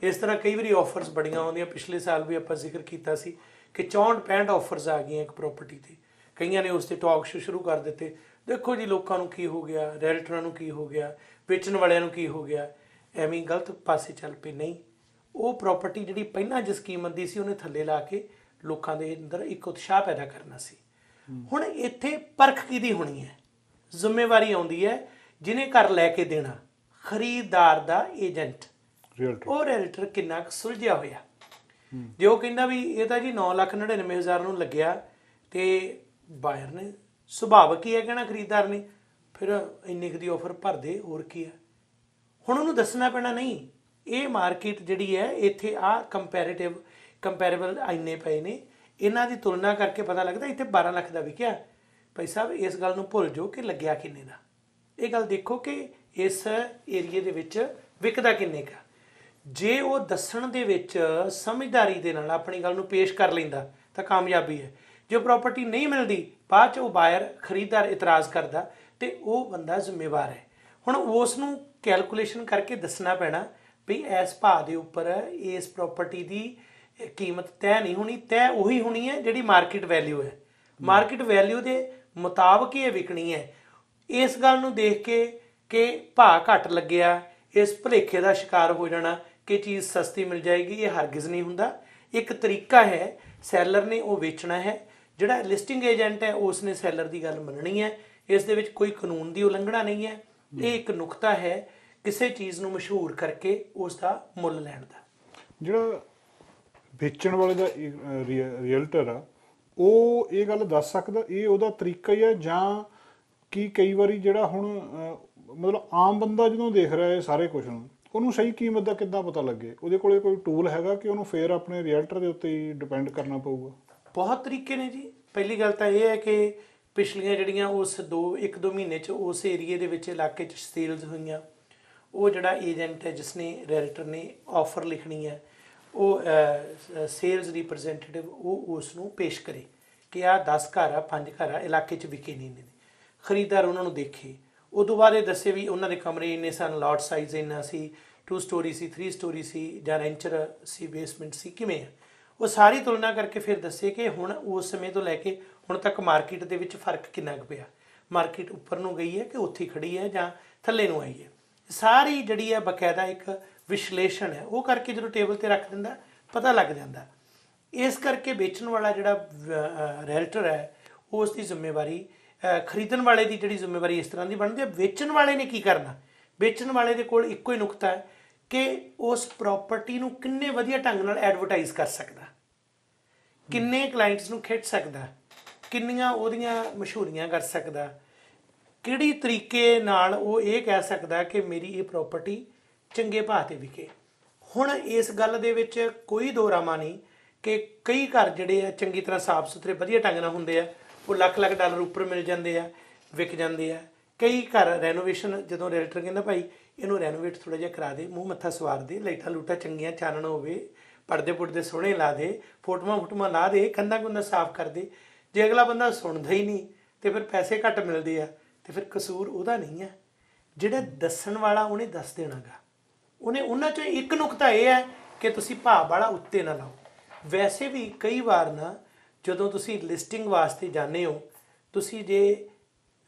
ਇਸ ਤਰ੍ਹਾਂ ਕਈ ਵਾਰੀ ਆਫਰਸ ਬੜੀਆਂ ਆਉਂਦੀਆਂ। ਪਿਛਲੇ ਸਾਲ ਵੀ ਆਪਾਂ ਜ਼ਿਕਰ ਕੀਤਾ ਸੀ ਕਿ 64-65 ਆਫਰਸ ਆ ਗਈਆਂ ਇੱਕ ਪ੍ਰਾਪਰਟੀ ਤੇ। ਕਈਆਂ ਨੇ ਉਸ ਤੇ ਟਾਕ ਸ਼ੋ ਸ਼ੁਰੂ ਕਰ ਦਿੱਤੇ। ਦੇਖੋ ਜੀ ਲੋਕਾਂ ਨੂੰ ਕੀ ਹੋ ਗਿਆ, ਰੈਲਟਰਾਂ ਨੂੰ ਕੀ ਹੋ ਗਿਆ, ਵੇਚਣ ਵਾਲਿਆਂ ਨੂੰ ਕੀ ਹੋ ਗਿਆ, ਐਵੇਂ ਗਲਤ ਪਾਸੇ ਚੱਲ ਪਏ। ਨਹੀਂ, ਉਹ ਪ੍ਰਾਪਰਟੀ ਜਿਹੜੀ ਪਹਿਲਾਂ ਜਿਸ ਕੀਮਤ ਦੀ ਸੀ ਉਹਨੇ ਥੱਲੇ ਲਾ ਕੇ ਲੋਕਾਂ ਦੇ ਅੰਦਰ ਇੱਕ ਉਤਸ਼ਾਹ ਪੈਦਾ ਕਰਨਾ ਸੀ। ਹੁਣ ਇੱਥੇ ਪਰਖ ਕਿਹਦੀ ਹੋਣੀ ਹੈ? ਜ਼ਿੰਮੇਵਾਰੀ ਆਉਂਦੀ ਹੈ ਜਿਹਨੇ ਘਰ ਲੈ ਕੇ ਦੇਣਾ, ਖਰੀਦਦਾਰ ਦਾ ਏਜੰਟ, ਉਹ ਰੈਲਟਰ ਕਿੰਨਾ ਕੁ ਸੁਲਝਿਆ ਹੋਇਆ। ਜੇ ਉਹ ਕਹਿੰਦਾ ਵੀ ਇਹ ਤਾਂ ਜੀ 9,99,000 ਨੂੰ ਲੱਗਿਆ ਤੇ ਬਾਇਰ ਨੇ ਸੁਭਾਵਿਕ ਹੀ ਹੈ ਕਹਿਣਾ ਖਰੀਦਦਾਰ ਨੇ ਫਿਰ ਇੰਨੇ ਕੁ ਦੀ ਆਫਰ ਭਰ ਦੇ, ਹੋਰ ਕੀ ਹੈ। ਹੁਣ ਉਹਨੂੰ ਦੱਸਣਾ ਪੈਣਾ ਨਹੀਂ ਇਹ ਮਾਰਕੀਟ ਜਿਹੜੀ ਹੈ ਇੱਥੇ ਆਹ ਕੰਪੈਰੇਬਲ ਇੰਨੇ ਪਏ ਨੇ, ਇਹਨਾਂ ਦੀ ਤੁਲਨਾ ਕਰਕੇ ਪਤਾ ਲੱਗਦਾ ਇੱਥੇ 12 ਲੱਖ ਦਾ ਵਿਕਿਆ। ਭਾਈ ਸਾਹਿਬ ਇਸ ਗੱਲ ਨੂੰ ਭੁੱਲ ਜਾਓ ਕਿ ਲੱਗਿਆ ਕਿੰਨੇ ਦਾ। ਇਹ ਗੱਲ ਦੇਖੋ ਕਿ ਇਸ ਏਰੀਏ ਦੇ ਵਿੱਚ ਵਿਕਦਾ ਕਿੰਨੇ ਕਾ। ਜੇ ਉਹ ਦੱਸਣ ਦੇ ਵਿੱਚ ਸਮਝਦਾਰੀ ਦੇ ਨਾਲ ਆਪਣੀ ਗੱਲ ਨੂੰ ਪੇਸ਼ ਕਰ ਲੈਂਦਾ ਤਾਂ ਕਾਮਯਾਬੀ ਹੈ। ਜੇ ਪ੍ਰਾਪਰਟੀ ਨਹੀਂ ਮਿਲਦੀ ਬਾਅਦ 'ਚ ਉਹ ਬਾਇਰ ਖਰੀਦਦਾਰ ਇਤਰਾਜ਼ ਕਰਦਾ ਤੇ ਉਹ ਬੰਦਾ ਜ਼ਿੰਮੇਵਾਰ ਹੈ। ਹੁਣ ਉਸ ਨੂੰ ਕੈਲਕੂਲੇਸ਼ਨ ਕਰਕੇ ਦੱਸਣਾ ਪੈਣਾ ਵੀ ਇਸ ਭਾਅ ਦੇ ਉੱਪਰ ਇਸ ਪ੍ਰਾਪਰਟੀ ਦੀ ਕੀਮਤ ਤੈਅ ਨਹੀਂ ਹੋਣੀ, ਤੈਅ ਉਹੀ ਹੋਣੀ ਹੈ ਜਿਹੜੀ ਮਾਰਕੀਟ ਵੈਲਿਊ ਹੈ। ਮਾਰਕੀਟ ਵੈਲਿਊ ਦੇ ਮੁਤਾਬਕ ਹੀ ਇਹ ਵਿਕਣੀ ਹੈ। ਇਸ ਗੱਲ ਨੂੰ ਦੇਖ ਕੇ ਕਿ ਭਾਅ ਘੱਟ ਲੱਗਿਆ, ਇਸ ਭੁਲੇਖੇ ਦਾ ਸ਼ਿਕਾਰ ਹੋ ਜਾਣਾ ਕਿ ਚੀਜ਼ ਸਸਤੀ ਮਿਲ ਜਾਏਗੀ, ਇਹ ਹਰਗਿਜ਼ ਨਹੀਂ ਹੁੰਦਾ। ਇੱਕ ਤਰੀਕਾ ਹੈ, ਸੈਲਰ ਨੇ ਉਹ ਵੇਚਣਾ ਹੈ, ਜਿਹੜਾ ਲਿਸਟਿੰਗ ਏਜੰਟ ਹੈ ਉਸ ਨੇ ਸੈਲਰ ਦੀ ਗੱਲ ਮੰਨਣੀ ਹੈ। ਇਸ ਦੇ ਵਿੱਚ ਕੋਈ ਕਾਨੂੰਨ ਦੀ ਉਲੰਘਣਾ ਨਹੀਂ ਹੈ। ਇਹ ਇੱਕ ਨੁਕਤਾ ਹੈ ਕਿਸੇ ਚੀਜ਼ ਨੂੰ ਮਸ਼ਹੂਰ ਕਰਕੇ ਉਸ ਦਾ ਮੁੱਲ ਲੈਣ ਦਾ। ਜਿਹੜਾ ਵੇਚਣ ਵਾਲੇ ਦਾ ਰੀਅਲਟਰ ਆ ਉਹ ਇਹ ਗੱਲ ਦੱਸ ਸਕਦਾ, ਇਹ ਉਹਦਾ ਤਰੀਕਾ ਹੀ ਹੈ ਜਾਂ ਕਿ ਕਈ ਵਾਰੀ ਜਿਹੜਾ ਹੁਣ ਮਤਲਬ ਆਮ ਬੰਦਾ ਜਦੋਂ ਦੇਖ ਰਿਹਾ ਇਹ ਸਾਰੇ ਕੁਝ ਨੂੰ, ਉਹਨੂੰ ਸਹੀ ਕੀਮਤ ਦਾ ਕਿੱਦਾਂ ਪਤਾ ਲੱਗੇ? ਉਹਦੇ ਕੋਲੇ ਕੋਈ ਟੂਲ ਹੈਗਾ ਕਿ ਉਹਨੂੰ ਫੇਰ ਆਪਣੇ ਰੀਅਲਟਰ ਦੇ ਉੱਤੇ ਹੀ ਡਿਪੈਂਡ ਕਰਨਾ ਪਊਗਾ? ਬਹੁਤ ਤਰੀਕੇ ਨੇ ਜੀ। ਪਹਿਲੀ ਗੱਲ ਤਾਂ ਇਹ ਹੈ ਕਿ ਪਿਛਲੀਆਂ ਜਿਹੜੀਆਂ ਉਸ 1-2 ਮਹੀਨੇ 'ਚ ਉਸ ਏਰੀਏ ਦੇ ਵਿੱਚ ਇਲਾਕੇ 'ਚ ਸੇਲਸ ਹੋਈਆਂ, ਉਹ ਜਿਹੜਾ ਏਜੰਟ ਹੈ ਜਿਸਨੇ ਰੀਅਲਟਰ ਨੇ ਆਫਰ ਲਿਖਣੀ ਹੈ, ਉਹ ਸੇਲਸ ਰਿਪਰੈਜ਼ੈਂਟੇਟਿਵ ਉਹ ਉਸ ਨੂੰ ਪੇਸ਼ ਕਰੇ ਕਿ ਆਹ 10 ਘਰ ਆ, 5 ਘਰ ਆ, ਇਲਾਕੇ 'ਚ ਵਿਕੇ ਨਹੀਂ ਨੇ। ਖਰੀਦਦਾਰ ਉਹਨਾਂ ਨੂੰ ਦੇਖੇ, ਉਦੋਂ ਬਾਅਦ ਇਹ ਦੱਸੇ ਵੀ ਉਹਨਾਂ ਦੇ ਕਮਰੇ ਇੰਨੇ ਸਨ, ਲਾਟ ਸਾਈਜ਼ ਇੰਨਾ ਸੀ, 2 ਸਟੋਰੀ ਸੀ, 3 ਸਟੋਰੀ ਸੀ, ਜਾਂ ਰੈਂਚਰ ਸੀ, ਬੇਸਮੈਂਟ ਸੀ, ਕਿਵੇਂ ਆ। ਉਹ ਸਾਰੀ ਤੁਲਨਾ ਕਰਕੇ ਫਿਰ ਦੱਸੇ ਕਿ ਹੁਣ ਉਸ ਸਮੇਂ ਤੋਂ ਲੈ ਕੇ ਹੁਣ ਤੱਕ ਮਾਰਕੀਟ ਦੇ ਵਿੱਚ ਫਰਕ ਕਿੰਨਾ ਕੁ ਪਿਆ, ਮਾਰਕੀਟ ਉੱਪਰ ਨੂੰ ਗਈ ਹੈ ਕਿ ਉੱਥੇ ਖੜੀ ਹੈ ਜਾਂ ਥੱਲੇ ਨੂੰ ਆਈ ਹੈ। ਸਾਰੀ ਜਿਹੜੀ ਹੈ ਬਕਾਇਦਾ ਇੱਕ ਵਿਸ਼ਲੇਸ਼ਣ ਹੈ, ਉਹ ਕਰਕੇ ਜਦੋਂ ਟੇਬਲ 'ਤੇ ਰੱਖ ਦਿੰਦਾ ਪਤਾ ਲੱਗ ਜਾਂਦਾ। ਇਸ ਕਰਕੇ ਵੇਚਣ ਵਾਲਾ ਜਿਹੜਾ ਰੀਅਲਟਰ ਹੈ ਉਸ ਦੀ ਜ਼ਿੰਮੇਵਾਰੀ, ਖਰੀਦਣ ਵਾਲੇ ਦੀ ਜਿਹੜੀ ਜ਼ਿੰਮੇਵਾਰੀ ਇਸ ਤਰ੍ਹਾਂ ਦੀ ਬਣਦੀ ਹੈ। ਵੇਚਣ ਵਾਲੇ ਨੇ ਕੀ ਕਰਨਾ? ਵੇਚਣ ਵਾਲੇ ਦੇ ਕੋਲ ਇੱਕੋ ਹੀ ਨੁਕਤਾ ਹੈ ਕਿ ਉਸ ਪ੍ਰਾਪਰਟੀ ਨੂੰ ਕਿੰਨੇ ਵਧੀਆ ਢੰਗ ਨਾਲ ਐਡਵਰਟਾਈਜ਼ ਕਰ ਸਕਦਾ, ਕਿੰਨੇ ਕਲਾਇੰਟਸ ਨੂੰ ਖਿੱਚ ਸਕਦਾ, ਕਿੰਨੀਆਂ ਉਹਦੀਆਂ ਮਸ਼ਹੂਰੀਆਂ ਕਰ ਸਕਦਾ, ਕਿਹੜੀ ਤਰੀਕੇ ਨਾਲ ਉਹ ਇਹ ਕਹਿ ਸਕਦਾ ਕਿ ਮੇਰੀ ਇਹ ਪ੍ਰਾਪਰਟੀ ਚੰਗੇ ਭਾਅ 'ਤੇ ਵਿਕੇ। ਹੁਣ ਇਸ ਗੱਲ ਦੇ ਵਿੱਚ ਕੋਈ ਦੋ ਰਾਮਾ ਨਹੀਂ ਕਿ ਕਈ ਘਰ ਜਿਹੜੇ ਆ ਚੰਗੀ ਤਰ੍ਹਾਂ ਸਾਫ਼ ਸੁਥਰੇ ਵਧੀਆ ਢੰਗ ਨਾਲ ਹੁੰਦੇ ਆ, ਉਹ ਲੱਖ ਡਾਲਰ ਉੱਪਰ ਮਿਲ ਜਾਂਦੇ ਆ, ਵਿਕ ਜਾਂਦੇ ਆ। ਕਈ ਘਰ ਰੈਨੋਵੇਸ਼ਨ, ਜਦੋਂ ਰੀਅਲਟਰ ਕਹਿੰਦਾ ਭਾਈ ਇਹਨੂੰ ਰੈਨੋਵੇਟ ਥੋੜ੍ਹਾ ਜਿਹਾ ਕਰਾ ਦੇ, ਮੂੰਹ ਮੱਥਾ ਸਵਾਰ ਦੇ, ਲਾਈਟਾਂ ਲੂਟਾਂ ਚੰਗੀਆਂ, ਚਾਨਣ ਹੋਵੇ, ਪਰਦੇ ਪੁਰਦੇ ਸੋਹਣੇ ਲਾ ਦੇ, ਫੋਟੋਆਂ ਲਾ ਦੇ, ਕੰਧਾਂ ਸਾਫ਼ ਕਰ ਦੇ। ਜੇ ਅਗਲਾ ਬੰਦਾ ਸੁਣਦਾ ਹੀ ਨਹੀਂ ਤੇ ਫਿਰ ਪੈਸੇ ਘੱਟ ਮਿਲਦੇ ਆ ਤੇ ਫਿਰ ਕਸੂਰ ਉਹਦਾ ਨਹੀਂ ਹੈ, ਜਿਹੜਾ ਦੱਸਣ ਵਾਲਾ ਉਹਨੇ ਦੱਸ ਦੇਣਾ ਗਾ। ਉਹਨੇ ਉਹਨਾਂ 'ਚੋਂ ਇੱਕ ਨੁਕਤਾ ਇਹ ਹੈ ਕਿ ਤੁਸੀਂ ਭਾਅ ਵਾਲਾ ਉੱਤੇ ਨਾ ਲਾਓ। ਵੈਸੇ ਵੀ ਕਈ ਵਾਰ ਨਾ ਜਦੋਂ ਤੁਸੀਂ ਲਿਸਟਿੰਗ ਵਾਸਤੇ ਜਾਂਦੇ ਹੋ, ਤੁਸੀਂ ਜੇ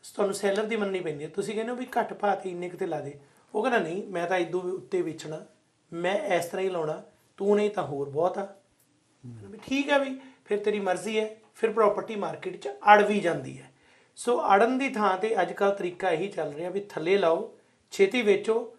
ਤੁਹਾਨੂੰ ਸੈਲਰ ਦੀ ਮੰਨਣੀ ਪੈਂਦੀ ਹੈ, ਤੁਸੀਂ ਕਹਿੰਦੇ ਹੋ ਵੀ ਘੱਟ ਭਾਅ 'ਤੇ ਇੰਨੇ ਕਿਤੇ ਲਾ ਦੇ, ਉਹ ਕਹਿੰਦਾ ਨਹੀਂ ਮੈਂ ਤਾਂ ਇਦੋਂ ਵੀ ਉੱਤੇ ਵੇਚਣਾ, ਮੈਂ ਇਸ ਤਰ੍ਹਾਂ ਹੀ ਲਾਉਣਾ, ਤੂੰ ਨਹੀਂ ਤਾਂ ਹੋਰ ਬਹੁਤ ਆ। ਵੀ ਠੀਕ ਹੈ ਵੀ ਫਿਰ ਤੇਰੀ ਮਰਜ਼ੀ ਹੈ। ਫਿਰ ਪ੍ਰਾਪਰਟੀ ਮਾਰਕੀਟ 'ਚ ਅੜ ਵੀ ਜਾਂਦੀ ਹੈ। ਸੋ ਅੜਨ ਦੀ ਥਾਂ 'ਤੇ ਅੱਜ ਕੱਲ੍ਹ ਤਰੀਕਾ ਇਹੀ ਚੱਲ ਰਿਹਾ ਵੀ ਥੱਲੇ ਲਾਓ, ਛੇਤੀ ਵੇਚੋ,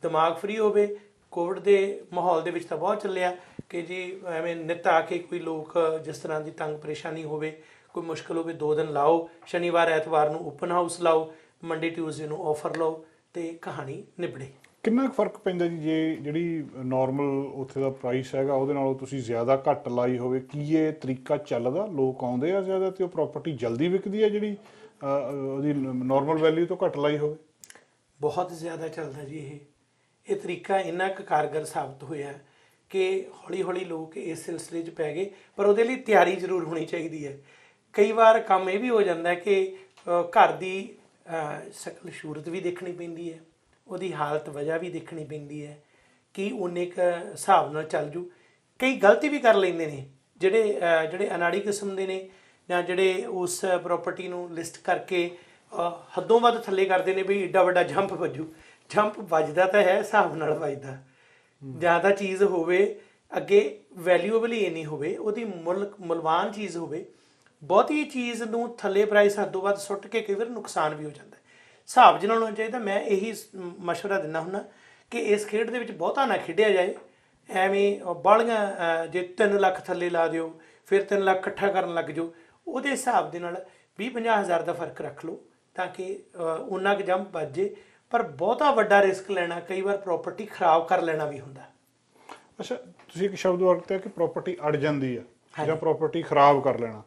ਦਿਮਾਗ ਫਰੀ ਹੋਵੇ। ਕੋਵਿਡ ਦੇ ਮਾਹੌਲ ਦੇ ਵਿੱਚ ਤਾਂ ਬਹੁਤ ਚੱਲਿਆ ਕਿ ਜੀ ਐਵੇਂ ਨਿੱਤ ਆ ਕੇ ਕੋਈ ਲੋਕ ਜਿਸ ਤਰ੍ਹਾਂ ਦੀ ਤੰਗ ਪਰੇਸ਼ਾਨੀ ਹੋਵੇ, ਕੋਈ ਮੁਸ਼ਕਿਲ ਹੋਵੇ, 2 ਦਿਨ ਲਾਓ, ਸ਼ਨੀਵਾਰ ਐਤਵਾਰ ਨੂੰ ਓਪਨ ਹਾਊਸ ਲਾਓ, ਮੰਡੇ ਟਿਊਜ਼ਡੇ ਨੂੰ ਆਫਰ ਲਓ ਅਤੇ ਕਹਾਣੀ ਨਿਬੜੇ। ਕਿੰਨਾ ਕੁ ਫਰਕ ਪੈਂਦਾ ਜੀ ਜੇ ਜਿਹੜੀ ਨਾਰਮਲ ਉੱਥੇ ਦਾ ਪ੍ਰਾਈਸ ਹੈਗਾ ਉਹਦੇ ਨਾਲੋਂ ਤੁਸੀਂ ਜ਼ਿਆਦਾ ਘੱਟ ਲਾਈ ਹੋਵੇ? ਕੀ ਇਹ ਤਰੀਕਾ ਚੱਲਦਾ, ਲੋਕ ਆਉਂਦੇ ਆ ਜ਼ਿਆਦਾ ਅਤੇ ਉਹ ਪ੍ਰਾਪਰਟੀ ਜਲਦੀ ਵਿਕਦੀ ਹੈ ਜਿਹੜੀ ਉਹਦੀ ਨਾਰਮਲ ਵੈਲਿਊ ਤੋਂ ਘੱਟ ਲਾਈ ਹੋਵੇ? ਬਹੁਤ ਜ਼ਿਆਦਾ ਚੱਲਦਾ ਜੀ। ਇਹ ਤਰੀਕਾ ਇੰਨਾ ਕੁ ਕਾਰਗਰ ਸਾਬਤ ਹੋਇਆ ਕਿ ਹੌਲੀ ਹੌਲੀ ਲੋਕ ਇਸ ਸਿਲਸਿਲੇ 'ਚ ਪੈ ਗਏ, ਪਰ ਉਹਦੇ ਲਈ ਤਿਆਰੀ ਜ਼ਰੂਰ ਹੋਣੀ ਚਾਹੀਦੀ ਹੈ। ਕਈ ਵਾਰ ਕੰਮ ਇਹ ਵੀ ਹੋ ਜਾਂਦਾ ਕਿ ਘਰ ਦੀ ਸ਼ਕਲ ਸੂਰਤ ਵੀ ਦੇਖਣੀ ਪੈਂਦੀ ਹੈ, ਉਹਦੀ ਹਾਲਤ ਵਜ੍ਹਾ ਵੀ ਦੇਖਣੀ ਪੈਂਦੀ ਹੈ ਕਿ ਉਨੇ ਕੁ ਹਿਸਾਬ ਨਾਲ ਚੱਲ ਜੂ। ਕਈ ਗਲਤੀ ਵੀ ਕਰ ਲੈਂਦੇ ਨੇ ਜਿਹੜੇ ਅਨਾੜੀ ਕਿਸਮ ਦੇ ਨੇ, ਜਾਂ ਜਿਹੜੇ ਉਸ ਪ੍ਰਾਪਰਟੀ ਨੂੰ ਲਿਸਟ ਕਰਕੇ ਹੱਦੋਂ ਵੱਧ ਥੱਲੇ ਕਰਦੇ ਨੇ ਵੀ ਏਡਾ ਵੱਡਾ ਜੰਪ ਵੱਜੂ। ਜੰਪ ਵੱਜਦਾ ਤਾਂ ਹੈ, ਹਿਸਾਬ ਨਾਲ ਵੱਜਦਾ। ਜਾਂ ਤਾਂ ਚੀਜ਼ ਹੋਵੇ ਅੱਗੇ ਵੈਲਿਊਏਬਲ ਹੀ ਨਹੀਂ ਹੋਵੇ, ਉਹਦੀ ਮੁੱਲਵਾਨ ਚੀਜ਼ ਹੋਵੇ। ਬਹੁਤੀ ਚੀਜ਼ ਨੂੰ ਥੱਲੇ ਪ੍ਰਾਈਸ ਹੱਦੋਂ ਵੱਧ ਸੁੱਟ ਕੇ ਕਈ ਵਾਰ ਨੁਕਸਾਨ ਵੀ ਹੋ ਜਾਂਦਾ। ਹਿਸਾਬ ਜਿਹਨਾਂ ਨੂੰ ਹੋਣਾ ਚਾਹੀਦਾ। ਮੈਂ ਇਹੀ ਮਸ਼ਵਰਾ ਦਿੰਦਾ ਹੁੰਦਾ ਕਿ ਇਸ ਖੇਡ ਦੇ ਵਿੱਚ ਬਹੁਤਾ ਨਾ ਖੇਡਿਆ ਜਾਏ। ਐਵੇਂ ਬਾਹਲੀਆਂ ਜੇ 3 ਲੱਖ ਥੱਲੇ ਲਾ ਦਿਓ, ਫਿਰ 3 ਲੱਖ ਇਕੱਠਾ ਕਰਨ ਲੱਗ ਜਾਓ, ਉਹਦੇ ਹਿਸਾਬ ਦੇ ਨਾਲ 20-50 ਹਜ਼ਾਰ ਦਾ ਫਰਕ ਰੱਖ ਲਓ ਤਾਂ ਕਿ ਉਨਾ ਕੁ ਜੰਪ ਵੱਜ ਜੇ। ਪਰ ਬਹੁਤਾ ਵੱਡਾ ਰਿਸਕ ਲੈਣਾ, ਕਈ ਵਾਰ ਪ੍ਰਾਪਰਟੀ ਖਰਾਬ ਕਰ ਲੈਣਾ ਵੀ ਹੁੰਦਾ। ਅੱਛਾ, ਤੁਸੀਂ ਇੱਕ ਸ਼ਬਦ ਵਰਤਿਆ ਕਿ ਪ੍ਰਾਪਰਟੀ ਅੜ ਜਾਂਦੀ ਆ ਜਾਂ ਪ੍ਰਾਪਰਟੀ ਖਰਾਬ ਕਰ ਲੈਣਾ,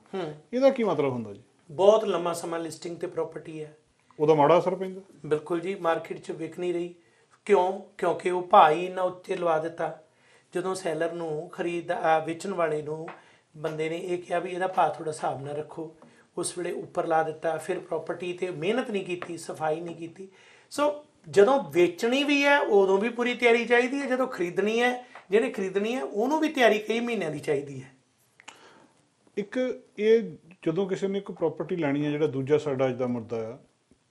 ਇਹਦਾ ਕੀ ਮਤਲਬ ਹੁੰਦਾ ਜੀ? ਬਹੁਤ ਲੰਮਾ ਸਮਾਂ ਲਿਸਟਿੰਗ ਤੇ ਪ੍ਰਾਪਰਟੀ ਹੈ, ਉਹਦਾ ਮਾੜਾ ਅਸਰ ਪੈਂਦਾ? ਬਿਲਕੁਲ ਜੀ। ਮਾਰਕੀਟ 'ਚ ਵਿਕ ਨਹੀਂ ਰਹੀ। ਕਿਉਂਕਿ ਉਹ ਭਾਅ ਹੀ ਇੰਨਾ ਉੱਤੇ ਲਵਾ ਦਿੱਤਾ। ਜਦੋਂ ਸੈਲਰ ਨੂੰ ਵੇਚਣ ਵਾਲੇ ਨੂੰ ਬੰਦੇ ਨੇ ਇਹ ਕਿਹਾ ਵੀ ਇਹਦਾ ਭਾਅ ਥੋੜ੍ਹਾ ਹਿਸਾਬ ਨਾਲ ਰੱਖੋ, ਉਸ ਵੇਲੇ ਉੱਪਰ ਲਾ ਦਿੱਤਾ। ਫਿਰ ਪ੍ਰਾਪਰਟੀ 'ਤੇ ਮਿਹਨਤ ਨਹੀਂ ਕੀਤੀ, ਸਫਾਈ ਨਹੀਂ ਕੀਤੀ। ਸੋ ਜਦੋਂ ਵੇਚਣੀ ਵੀ ਹੈ ਉਦੋਂ ਵੀ ਪੂਰੀ ਤਿਆਰੀ ਚਾਹੀਦੀ ਹੈ, ਜਦੋਂ ਖਰੀਦਣੀ ਹੈ, ਜਿਹਨੇ ਖਰੀਦਣੀ ਹੈ ਉਹਨੂੰ ਵੀ ਤਿਆਰੀ ਕਈ ਮਹੀਨਿਆਂ ਦੀ ਚਾਹੀਦੀ ਹੈ। ਇੱਕ ਇਹ ਜਦੋਂ ਕਿਸੇ ਨੇ ਇੱਕ ਪ੍ਰਾਪਰਟੀ ਲੈਣੀ ਹੈ, ਜਿਹੜਾ ਦੂਜਾ ਸਾਡਾ ਅੱਜ ਦਾ ਮੁੱਦਾ ਆ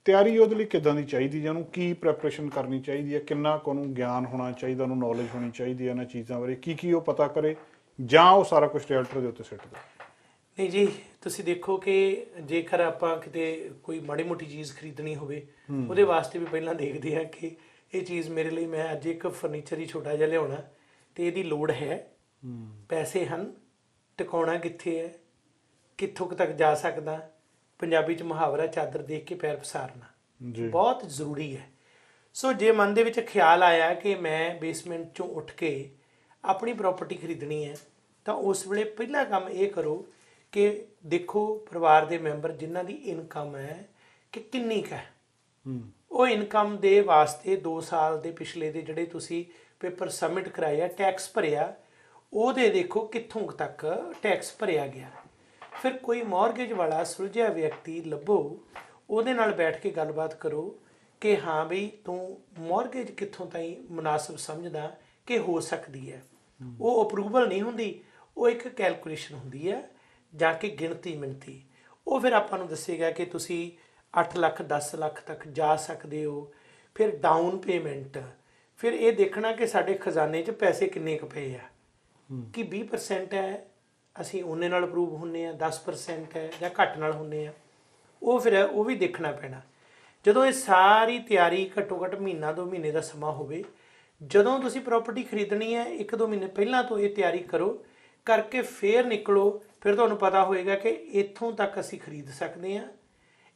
ਤਿਆਰੀ ਉਹਦੇ ਲਈ ਕਿੱਦਾਂ ਦੀ ਚਾਹੀਦੀ ਜਾਂ ਉਹਨੂੰ ਕੀ ਪ੍ਰੈਪਰੇਸ਼ਨ ਕਰਨੀ ਚਾਹੀਦੀ ਹੈ, ਕਿੰਨਾ ਕੁ ਉਹਨੂੰ ਗਿਆਨ ਹੋਣਾ ਚਾਹੀਦਾ, ਉਹਨੂੰ ਨੌਲੇਜ ਹੋਣੀ ਚਾਹੀਦੀ ਹੈ ਇਹਨਾਂ ਚੀਜ਼ਾਂ ਬਾਰੇ, ਕੀ ਉਹ ਪਤਾ ਕਰੇ ਜਾਂ ਉਹ ਸਾਰਾ ਕੁਝ ਰਿਐਲਟਰ ਦੇ ਉੱਤੇ ਸਿੱਟ ਦੇ? ਨਹੀਂ ਜੀ, ਤੁਸੀਂ ਦੇਖੋ ਕਿ ਜੇਕਰ ਆਪਾਂ ਕਿਤੇ ਕੋਈ ਮਾੜੀ ਮੋਟੀ ਚੀਜ਼ ਖਰੀਦਣੀ ਹੋਵੇ ਉਹਦੇ ਵਾਸਤੇ ਵੀ ਪਹਿਲਾਂ ਦੇਖਦੇ ਹਾਂ ਕਿ ਇਹ ਚੀਜ਼ ਮੇਰੇ ਲਈ, ਮੈਂ ਅੱਜ ਇੱਕ ਫਰਨੀਚਰ ਹੀ ਛੋਟਾ ਜਿਹਾ ਲਿਆਉਣਾ ਤੇ ਇਹਦੀ ਲੋੜ ਹੈ, ਪੈਸੇ ਹਨ, ਟਿਕਾਉਣਾ ਕਿੱਥੇ ਹੈ, ਕਿੱਥੋਂ ਕੁ ਤੱਕ ਜਾ ਸਕਦਾ। ਪੰਜਾਬੀ 'ਚ ਮੁਹਾਵਰਾ ਚਾਦਰ ਦੇਖ ਕੇ ਪੈਰ ਪਸਾਰਨਾ ਬਹੁਤ ਜ਼ਰੂਰੀ ਹੈ। ਸੋ ਜੇ ਮਨ ਦੇ ਵਿੱਚ ਖਿਆਲ ਆਇਆ ਕਿ ਮੈਂ ਬੇਸਮੈਂਟ 'ਚੋਂ ਉੱਠ ਕੇ ਆਪਣੀ ਪ੍ਰਾਪਰਟੀ ਖਰੀਦਣੀ ਹੈ ਤਾਂ ਉਸ ਵੇਲੇ ਪਹਿਲਾ ਕੰਮ ਇਹ ਕਰੋ ਕਿ ਦੇਖੋ ਪਰਿਵਾਰ ਦੇ ਮੈਂਬਰ ਜਿਨ੍ਹਾਂ ਦੀ ਇਨਕਮ ਹੈ ਕਿ ਕਿੰਨੀ ਕੁ ਹੈ। ਉਹ ਇਨਕਮ ਦੇ ਵਾਸਤੇ 2 ਸਾਲ ਦੇ ਪਿਛਲੇ ਦੇ ਜਿਹੜੇ ਤੁਸੀਂ ਪੇਪਰ ਸਬਮਿਟ ਕਰਾਏ ਆ, ਟੈਕਸ ਭਰਿਆ, ਉਹਦੇ ਦੇਖੋ ਕਿੱਥੋਂ ਤੱਕ ਟੈਕਸ ਭਰਿਆ ਗਿਆ। ਫਿਰ ਕੋਈ ਮੌਰਗੇਜ ਵਾਲਾ ਸੁਲਝਿਆ ਵਿਅਕਤੀ ਲੱਭੋ, ਉਹਦੇ ਨਾਲ ਬੈਠ ਕੇ ਗੱਲਬਾਤ ਕਰੋ ਕਿ ਹਾਂ ਬਈ ਤੂੰ ਮੌਰਗੇਜ ਕਿੱਥੋਂ ਤਾਈਂ ਮੁਨਾਸਬ ਸਮਝਦਾ ਕਿ ਹੋ ਸਕਦੀ ਹੈ। ਉਹ ਅਪਰੂਵਲ ਨਹੀਂ ਹੁੰਦੀ, ਉਹ ਇੱਕ ਕੈਲਕੂਲੇਸ਼ਨ ਹੁੰਦੀ ਹੈ ਜਾਂ ਕਿ ਗਿਣਤੀ ਮਿਣਤੀ। ਉਹ ਫਿਰ ਆਪਾਂ ਨੂੰ ਦੱਸੇਗਾ ਕਿ ਤੁਸੀਂ 8 ਲੱਖ 10 ਲੱਖ ਤੱਕ ਜਾ ਸਕਦੇ ਹੋ। ਫਿਰ ਡਾਊਨ ਪੇਮੈਂਟ, ਫਿਰ ਇਹ ਦੇਖਣਾ ਕਿ ਸਾਡੇ ਖਜ਼ਾਨੇ 'ਚ ਪੈਸੇ ਕਿੰਨੇ ਕੁ ਪਏ ਆ, ਕਿ 20% ਹੈ ਅਸੀਂ ਉਹਨੇ ਨਾਲ ਅਪਰੂਵ ਹੁੰਨੇ ਆ, 10% ਹੈ ਜਾਂ ਘੱਟ ਨਾਲ ਹੁੰਨੇ ਆ, ਉਹ ਫਿਰ ਉਹ ਵੀ ਦੇਖਣਾ ਪੈਣਾ। ਜਦੋਂ ਇਹ ਸਾਰੀ ਤਿਆਰੀ ਘੱਟੋ ਘੱਟ ਮਹੀਨਾ 2 ਮਹੀਨੇ ਦਾ ਸਮਾਂ ਹੋਵੇ, ਜਦੋਂ ਤੁਸੀਂ ਪ੍ਰਾਪਰਟੀ ਖਰੀਦਣੀ ਹੈ 1-2 ਮਹੀਨੇ ਪਹਿਲਾਂ ਤੋਂ ਇਹ ਤਿਆਰੀ ਕਰੋ, ਕਰਕੇ ਫੇਰ ਨਿਕਲੋ। ਫਿਰ ਤੁਹਾਨੂੰ ਪਤਾ ਹੋਏਗਾ ਕਿ ਇੱਥੋਂ ਤੱਕ ਅਸੀਂ ਖਰੀਦ ਸਕਦੇ ਹਾਂ,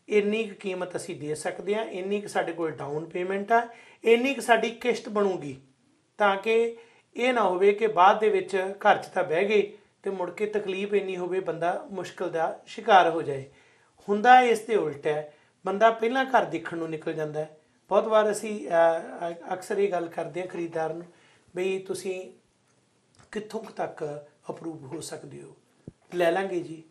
ਇੰਨੀ ਕੁ ਕੀਮਤ ਅਸੀਂ ਦੇ ਸਕਦੇ ਹਾਂ, ਇੰਨੀ ਕੁ ਸਾਡੇ ਕੋਲ ਡਾਊਨ ਪੇਮੈਂਟ ਆ, ਇੰਨੀ ਕੁ ਸਾਡੀ ਕਿਸ਼ਤ ਬਣੂਗੀ, ਤਾਂ ਕਿ ਇਹ ਨਾ ਹੋਵੇ ਕਿ ਬਾਅਦ ਦੇ ਵਿੱਚ ਘਰ 'ਚ ਤਾਂ ਬਹਿ ਗਏ ਤੇ ਮੁੜ ਕੇ ਤਕਲੀਫ ਇੰਨੀ ਹੋਵੇ ਬੰਦਾ ਮੁਸ਼ਕਲ ਦਾ ਸ਼ਿਕਾਰ ਹੋ ਜਾਏ। ਹੁੰਦਾ ਇਸ ਦੇ ਉਲਟ ਹੈ, ਬੰਦਾ ਪਹਿਲਾਂ ਘਰ ਦੇਖਣ ਨੂੰ ਨਿਕਲ ਜਾਂਦਾ ਹੈ। ਬਹੁਤ ਵਾਰ ਅਸੀਂ ਅਕਸਰ ਇਹ ਗੱਲ ਕਰਦੇ ਹਾਂ ਖਰੀਦਦਾਰ ਨੂੰ, ਬਈ ਤੁਸੀਂ ਕਿੱਥੋਂ ਤੱਕ ਅਪਰੂਵ ਹੋ ਸਕਦੇ ਹੋ? ਲੈ ਲਾਂਗੇ ਜੀ।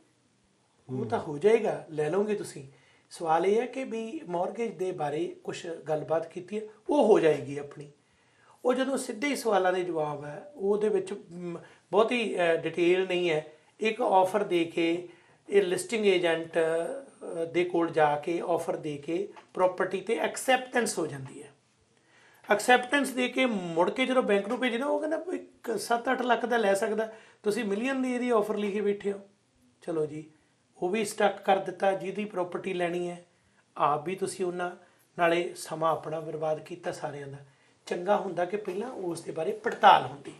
ਉਹ ਤਾਂ ਹੋ ਜਾਏਗਾ, ਲੈ ਲਓਗੇ ਤੁਸੀਂ। ਸਵਾਲ ਇਹ ਹੈ ਕਿ ਵੀ ਮੌਰਗੇਜ ਦੇ ਬਾਰੇ ਕੁਝ ਗੱਲਬਾਤ ਕੀਤੀ ਹੈ, ਉਹ ਹੋ ਜਾਏਗੀ ਆਪਣੀ। ਉਹ ਜਦੋਂ ਸਿੱਧੇ ਹੀ ਸਵਾਲਾਂ ਦੇ ਜਵਾਬ ਹੈ, ਉਹਦੇ ਵਿੱਚ ਬਹੁਤੀ ਡਿਟੇਲ ਨਹੀਂ ਹੈ। ਇੱਕ ਆਫਰ ਦੇ ਕੇ, ਇਹ ਲਿਸਟਿੰਗ ਏਜੰਟ ਦੇ ਕੋਲ ਜਾ ਕੇ ਆਫਰ ਦੇ ਕੇ ਪ੍ਰਾਪਰਟੀ ਤੇ ਐਕਸੈਪਟੈਂਸ ਹੋ ਜਾਂਦੀ ਹੈ। ਐਕਸੈਪਟੈਂਸ ਦੇ ਕੇ ਮੁੜ ਕੇ ਜਦੋਂ ਬੈਂਕ ਨੂੰ ਭੇਜਣਾ, ਉਹ ਕਹਿੰਦਾ 7-8 ਲੱਖ ਦਾ ਲੈ ਸਕਦਾ, ਤੁਸੀਂ ਮਿਲੀਅਨ ਦੀ ਇਹਦੀ ਆਫਰ ਲਿਖੇ ਬੈਠੇ ਹੋ। ਚਲੋ ਜੀ, ਉਹ ਵੀ ਸਟਕ ਕਰ ਦਿੱਤਾ ਜਿਹਦੀ ਪ੍ਰਾਪਰਟੀ ਲੈਣੀ ਹੈ। ਆਪ ਵੀ ਤੁਸੀਂ ਉਹਨਾਂ ਨਾਲੇ ਸਮਾਂ ਆਪਣਾ ਬਰਬਾਦ ਕੀਤਾ ਸਾਰਿਆਂ ਦਾ। ਚੰਗਾ ਹੁੰਦਾ ਕਿ ਪਹਿਲਾਂ ਉਸ ਦੇ ਬਾਰੇ ਪੜਤਾਲ ਹੁੰਦੀ।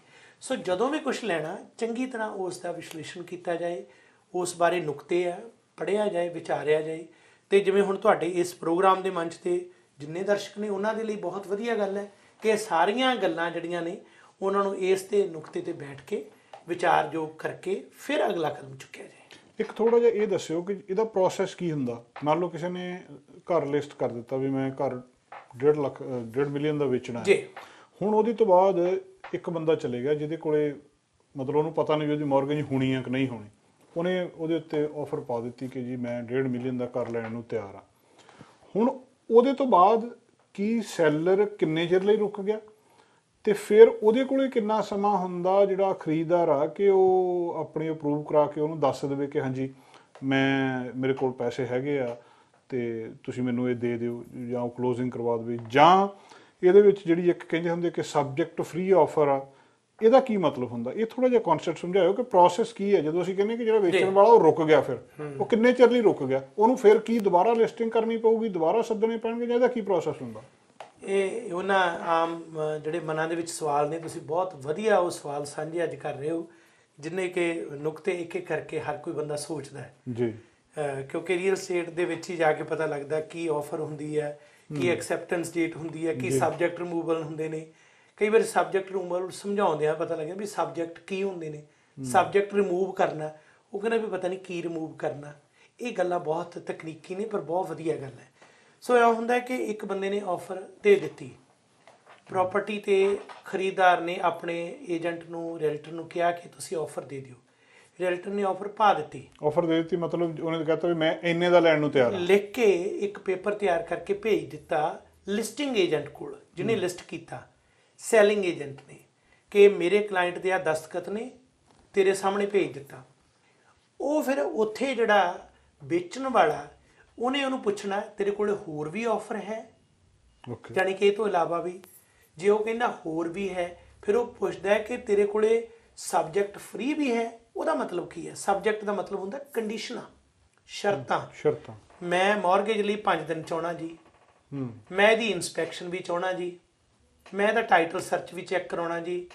ਸੋ ਜਦੋਂ ਵੀ ਕੁਝ ਲੈਣਾ, ਚੰਗੀ ਤਰ੍ਹਾਂ ਉਸ ਦਾ ਵਿਸ਼ਲੇਸ਼ਣ ਕੀਤਾ ਜਾਏ, ਉਸ ਬਾਰੇ ਨੁਕਤੇ ਆ ਪੜ੍ਹਿਆ ਜਾਏ, ਵਿਚਾਰਿਆ ਜਾਏ। ਅਤੇ ਜਿਵੇਂ ਹੁਣ ਤੁਹਾਡੇ ਇਸ ਪ੍ਰੋਗਰਾਮ ਦੇ ਮੰਚ 'ਤੇ ਜਿੰਨੇ ਦਰਸ਼ਕ ਨੇ, ਉਹਨਾਂ ਦੇ ਲਈ ਬਹੁਤ ਵਧੀਆ ਗੱਲ ਹੈ ਕਿ ਇਹ ਸਾਰੀਆਂ ਗੱਲਾਂ ਜਿਹੜੀਆਂ ਨੇ ਉਹਨਾਂ ਨੂੰ ਇਸ ਤੇ ਨੁਕਤੇ 'ਤੇ ਬੈਠ ਕੇ ਵਿਚਾਰਯੋਗ ਕਰਕੇ ਫਿਰ ਅਗਲਾ ਕਦਮ ਚੁੱਕਿਆ ਜਾਏ। ਇੱਕ ਥੋੜ੍ਹਾ ਜਿਹਾ ਇਹ ਦੱਸਿਓ ਕਿ ਇਹਦਾ ਪ੍ਰੋਸੈਸ ਕੀ ਹੁੰਦਾ। ਮੰਨ ਲਓ ਕਿਸੇ ਨੇ ਘਰ ਲਿਸਟ ਕਰ ਦਿੱਤਾ ਵੀ ਮੈਂ ਘਰ 1.5 ਮਿਲੀਅਨ ਦਾ ਵੇਚਣਾ ਹੈ। ਹੁਣ ਉਹਦੇ ਤੋਂ ਬਾਅਦ ਇੱਕ ਬੰਦਾ ਚਲੇ ਗਿਆ ਜਿਹਦੇ ਕੋਲੇ ਮਤਲਬ ਉਹਨੂੰ ਪਤਾ ਨਹੀਂ ਵੀ ਉਹਦੀ ਮੌਰਗੇਜ ਹੋਣੀ ਹੈ ਕਿ ਨਹੀਂ ਹੋਣੀ। ਉਹਨੇ ਉਹਦੇ ਉੱਤੇ ਆਫਰ ਪਾ ਦਿੱਤੀ ਕਿ ਜੀ ਮੈਂ 1.5 ਮਿਲੀਅਨ ਦਾ ਘਰ ਲੈਣ ਨੂੰ ਤਿਆਰ ਹਾਂ। ਹੁਣ ਉਹਦੇ ਤੋਂ ਬਾਅਦ ਕੀ ਸੈਲਰ ਕਿੰਨੇ ਚਿਰ ਲਈ ਰੁਕ ਗਿਆ, ਅਤੇ ਫਿਰ ਉਹਦੇ ਕੋਲੇ ਕਿੰਨਾ ਸਮਾਂ ਹੁੰਦਾ ਜਿਹੜਾ ਖਰੀਦਦਾਰ ਆ ਕਿ ਉਹ ਆਪਣੀ ਅਪਰੂਵ ਕਰਾ ਕੇ ਉਹਨੂੰ ਦੱਸ ਦੇਵੇ ਕਿ ਹਾਂਜੀ ਮੇਰੇ ਕੋਲ ਪੈਸੇ ਹੈਗੇ ਆ ਅਤੇ ਤੁਸੀਂ ਮੈਨੂੰ ਇਹ ਦੇ ਦਿਓ, ਜਾਂ ਉਹ ਕਲੋਜ਼ਿੰਗ ਕਰਵਾ ਦੇਵੇ। ਜਾਂ ਇਹਦੇ ਵਿੱਚ ਜਿਹੜੀ ਇੱਕ ਕਹਿੰਦੇ ਹੁੰਦੇ ਕਿ ਸਬਜੈਕਟ ਫ੍ਰੀ ਆਫਰ ਆ, ਇਹਦਾ ਕੀ ਮਤਲਬ ਹੁੰਦਾ? ਇਹ ਥੋੜ੍ਹਾ ਜਿਹਾ ਕਨਸੈਪਟ ਸਮਝਾਇਓ ਕਿ ਪ੍ਰੋਸੈਸ ਕੀ ਹੈ। ਜਦੋਂ ਅਸੀਂ ਕਹਿੰਦੇ ਕਿ ਜਿਹੜਾ ਵੇਚਣ ਵਾਲਾ ਉਹ ਰੁਕ ਗਿਆ, ਫਿਰ ਉਹ ਕਿੰਨੇ ਚਿਰ ਲਈ ਰੁਕ ਗਿਆ, ਉਹਨੂੰ ਫਿਰ ਕੀ ਦੁਬਾਰਾ ਲਿਸਟਿੰਗ ਕਰਨੀ ਪਊਗੀ, ਦੁਬਾਰਾ ਸੱਦਣੇ ਪੈਣਗੇ, ਜਾਂ ਇਹਦਾ ਕੀ ਪ੍ਰੋਸੈਸ ਹੁੰਦਾ? ਇਹ ਉਹਨਾਂ ਆਮ ਜਿਹੜੇ ਮਨਾਂ ਦੇ ਵਿੱਚ ਸਵਾਲ ਨੇ, ਤੁਸੀਂ ਬਹੁਤ ਵਧੀਆ ਉਹ ਸਵਾਲ ਸਾਂਝੇ ਅੱਜ ਕਰ ਰਹੇ ਹੋ, ਜਿੰਨੇ ਕਿ ਨੁਕਤੇ ਇੱਕ ਇੱਕ ਕਰਕੇ ਹਰ ਕੋਈ ਬੰਦਾ ਸੋਚਦਾ ਹੈ ਜੀ। ਕਿਉਂਕਿ ਰੀਅਲ ਸਟੇਟ ਦੇ ਵਿੱਚ ਹੀ ਜਾ ਕੇ ਪਤਾ ਲੱਗਦਾ ਕੀ ਆਫਰ ਹੁੰਦੀ ਹੈ, ਕੀ ਐਕਸੈਪਟੈਂਸ ਡੇਟ ਹੁੰਦੀ ਹੈ, ਕੀ ਸਬਜੈਕਟ ਰਿਮੂਵਲ ਹੁੰਦੇ ਨੇ। ਕਈ ਵਾਰ ਸਬਜੈਕਟ ਰਿਮੂਵਲ ਸਮਝਾਉਂਦੇ ਆ ਪਤਾ ਲੱਗਿਆ ਵੀ ਸਬਜੈਕਟ ਕੀ ਹੁੰਦੇ ਨੇ। ਸਬਜੈਕਟ ਰਿਮੂਵ ਕਰਨਾ, ਉਹ ਕਹਿੰਦਾ ਵੀ ਪਤਾ ਨਹੀਂ ਕੀ ਰਿਮੂਵ ਕਰਨਾ। ਇਹ ਗੱਲਾਂ ਬਹੁਤ ਤਕਨੀਕੀ ਨੇ, ਪਰ ਬਹੁਤ ਵਧੀਆ ਗੱਲ ਹੈ। ਸੋ ਇਹ ਹੁੰਦਾ ਕਿ ਇੱਕ ਬੰਦੇ ਨੇ ਆਫਰ ਦੇ ਦਿੱਤੀ ਪ੍ਰਾਪਰਟੀ 'ਤੇ, ਖਰੀਦਦਾਰ ਨੇ ਆਪਣੇ ਏਜੰਟ ਨੂੰ, ਰੀਅਲਟਰ ਨੂੰ ਕਿਹਾ ਕਿ ਤੁਸੀਂ ਆਫਰ ਦੇ ਦਿਓ। ਰੀਅਲਟਰ ਨੇ ਆਫਰ ਪਾ ਦਿੱਤੀ। ਆਫਰ ਦੇ ਦਿੱਤੀ ਮਤਲਬ ਉਹਨੇ ਕਹਿਤਾ ਵੀ ਮੈਂ ਇੰਨੇ ਦਾ ਲੈਣ ਨੂੰ ਤਿਆਰ ਹਾਂ। ਲਿਖ ਕੇ ਇੱਕ ਪੇਪਰ ਤਿਆਰ ਕਰਕੇ ਭੇਜ ਦਿੱਤਾ ਲਿਸਟਿੰਗ ਏਜੰਟ ਕੋਲ, ਜਿਹਨੇ ਲਿਸਟ ਕੀਤਾ, ਸੈਲਿੰਗ ਏਜੰਟ ਨੇ, ਕਿ ਮੇਰੇ ਕਲਾਇੰਟ ਦੇ ਆ ਦਸਤਖਤ ਨੇ, ਤੇਰੇ ਸਾਹਮਣੇ ਭੇਜ ਦਿੱਤਾ। ਉਹ ਫਿਰ ਉੱਥੇ ਜਿਹੜਾ ਵੇਚਣ ਵਾਲਾ, ਉਹਨੇ ਉਹਨੂੰ ਪੁੱਛਣਾ ਤੇਰੇ ਕੋਲ ਹੋਰ ਵੀ ਆਫਰ ਹੈ, ਓਕੇ ਯਾਨੀ ਕਿ ਇਹ ਤੋਂ ਇਲਾਵਾ ਵੀ। ਜੇ ਉਹ ਕਹਿੰਦਾ ਹੋਰ ਵੀ ਹੈ, ਫਿਰ ਉਹ ਪੁੱਛਦਾ ਹੈ ਕਿ ਤੇਰੇ ਕੋਲੇ ਸਬਜੈਕਟ ਫ੍ਰੀ ਵੀ ਹੈ। ਉਹਦਾ ਮਤਲਬ ਕੀ ਹੈ? ਸਬਜੈਕਟ ਦਾ ਮਤਲਬ ਹੁੰਦਾ ਕੰਡੀਸ਼ਨਾਂ, ਸ਼ਰਤਾਂ। ਮੈਂ ਮੌਰਗੇਜ ਲਈ 5 ਦਿਨ ਚਾਹਣਾ ਜੀ, ਮੈਂ ਇਹਦੀ ਇਨਸਪੈਕਸ਼ਨ ਵੀ ਚਾਹਣਾ ਜੀ, ਮੈਂ ਇਹਦਾ ਟਾਈਟਲ ਸਰਚ ਵੀ ਚੈੱਕ ਕਰਾਉਣਾ ਜੀ,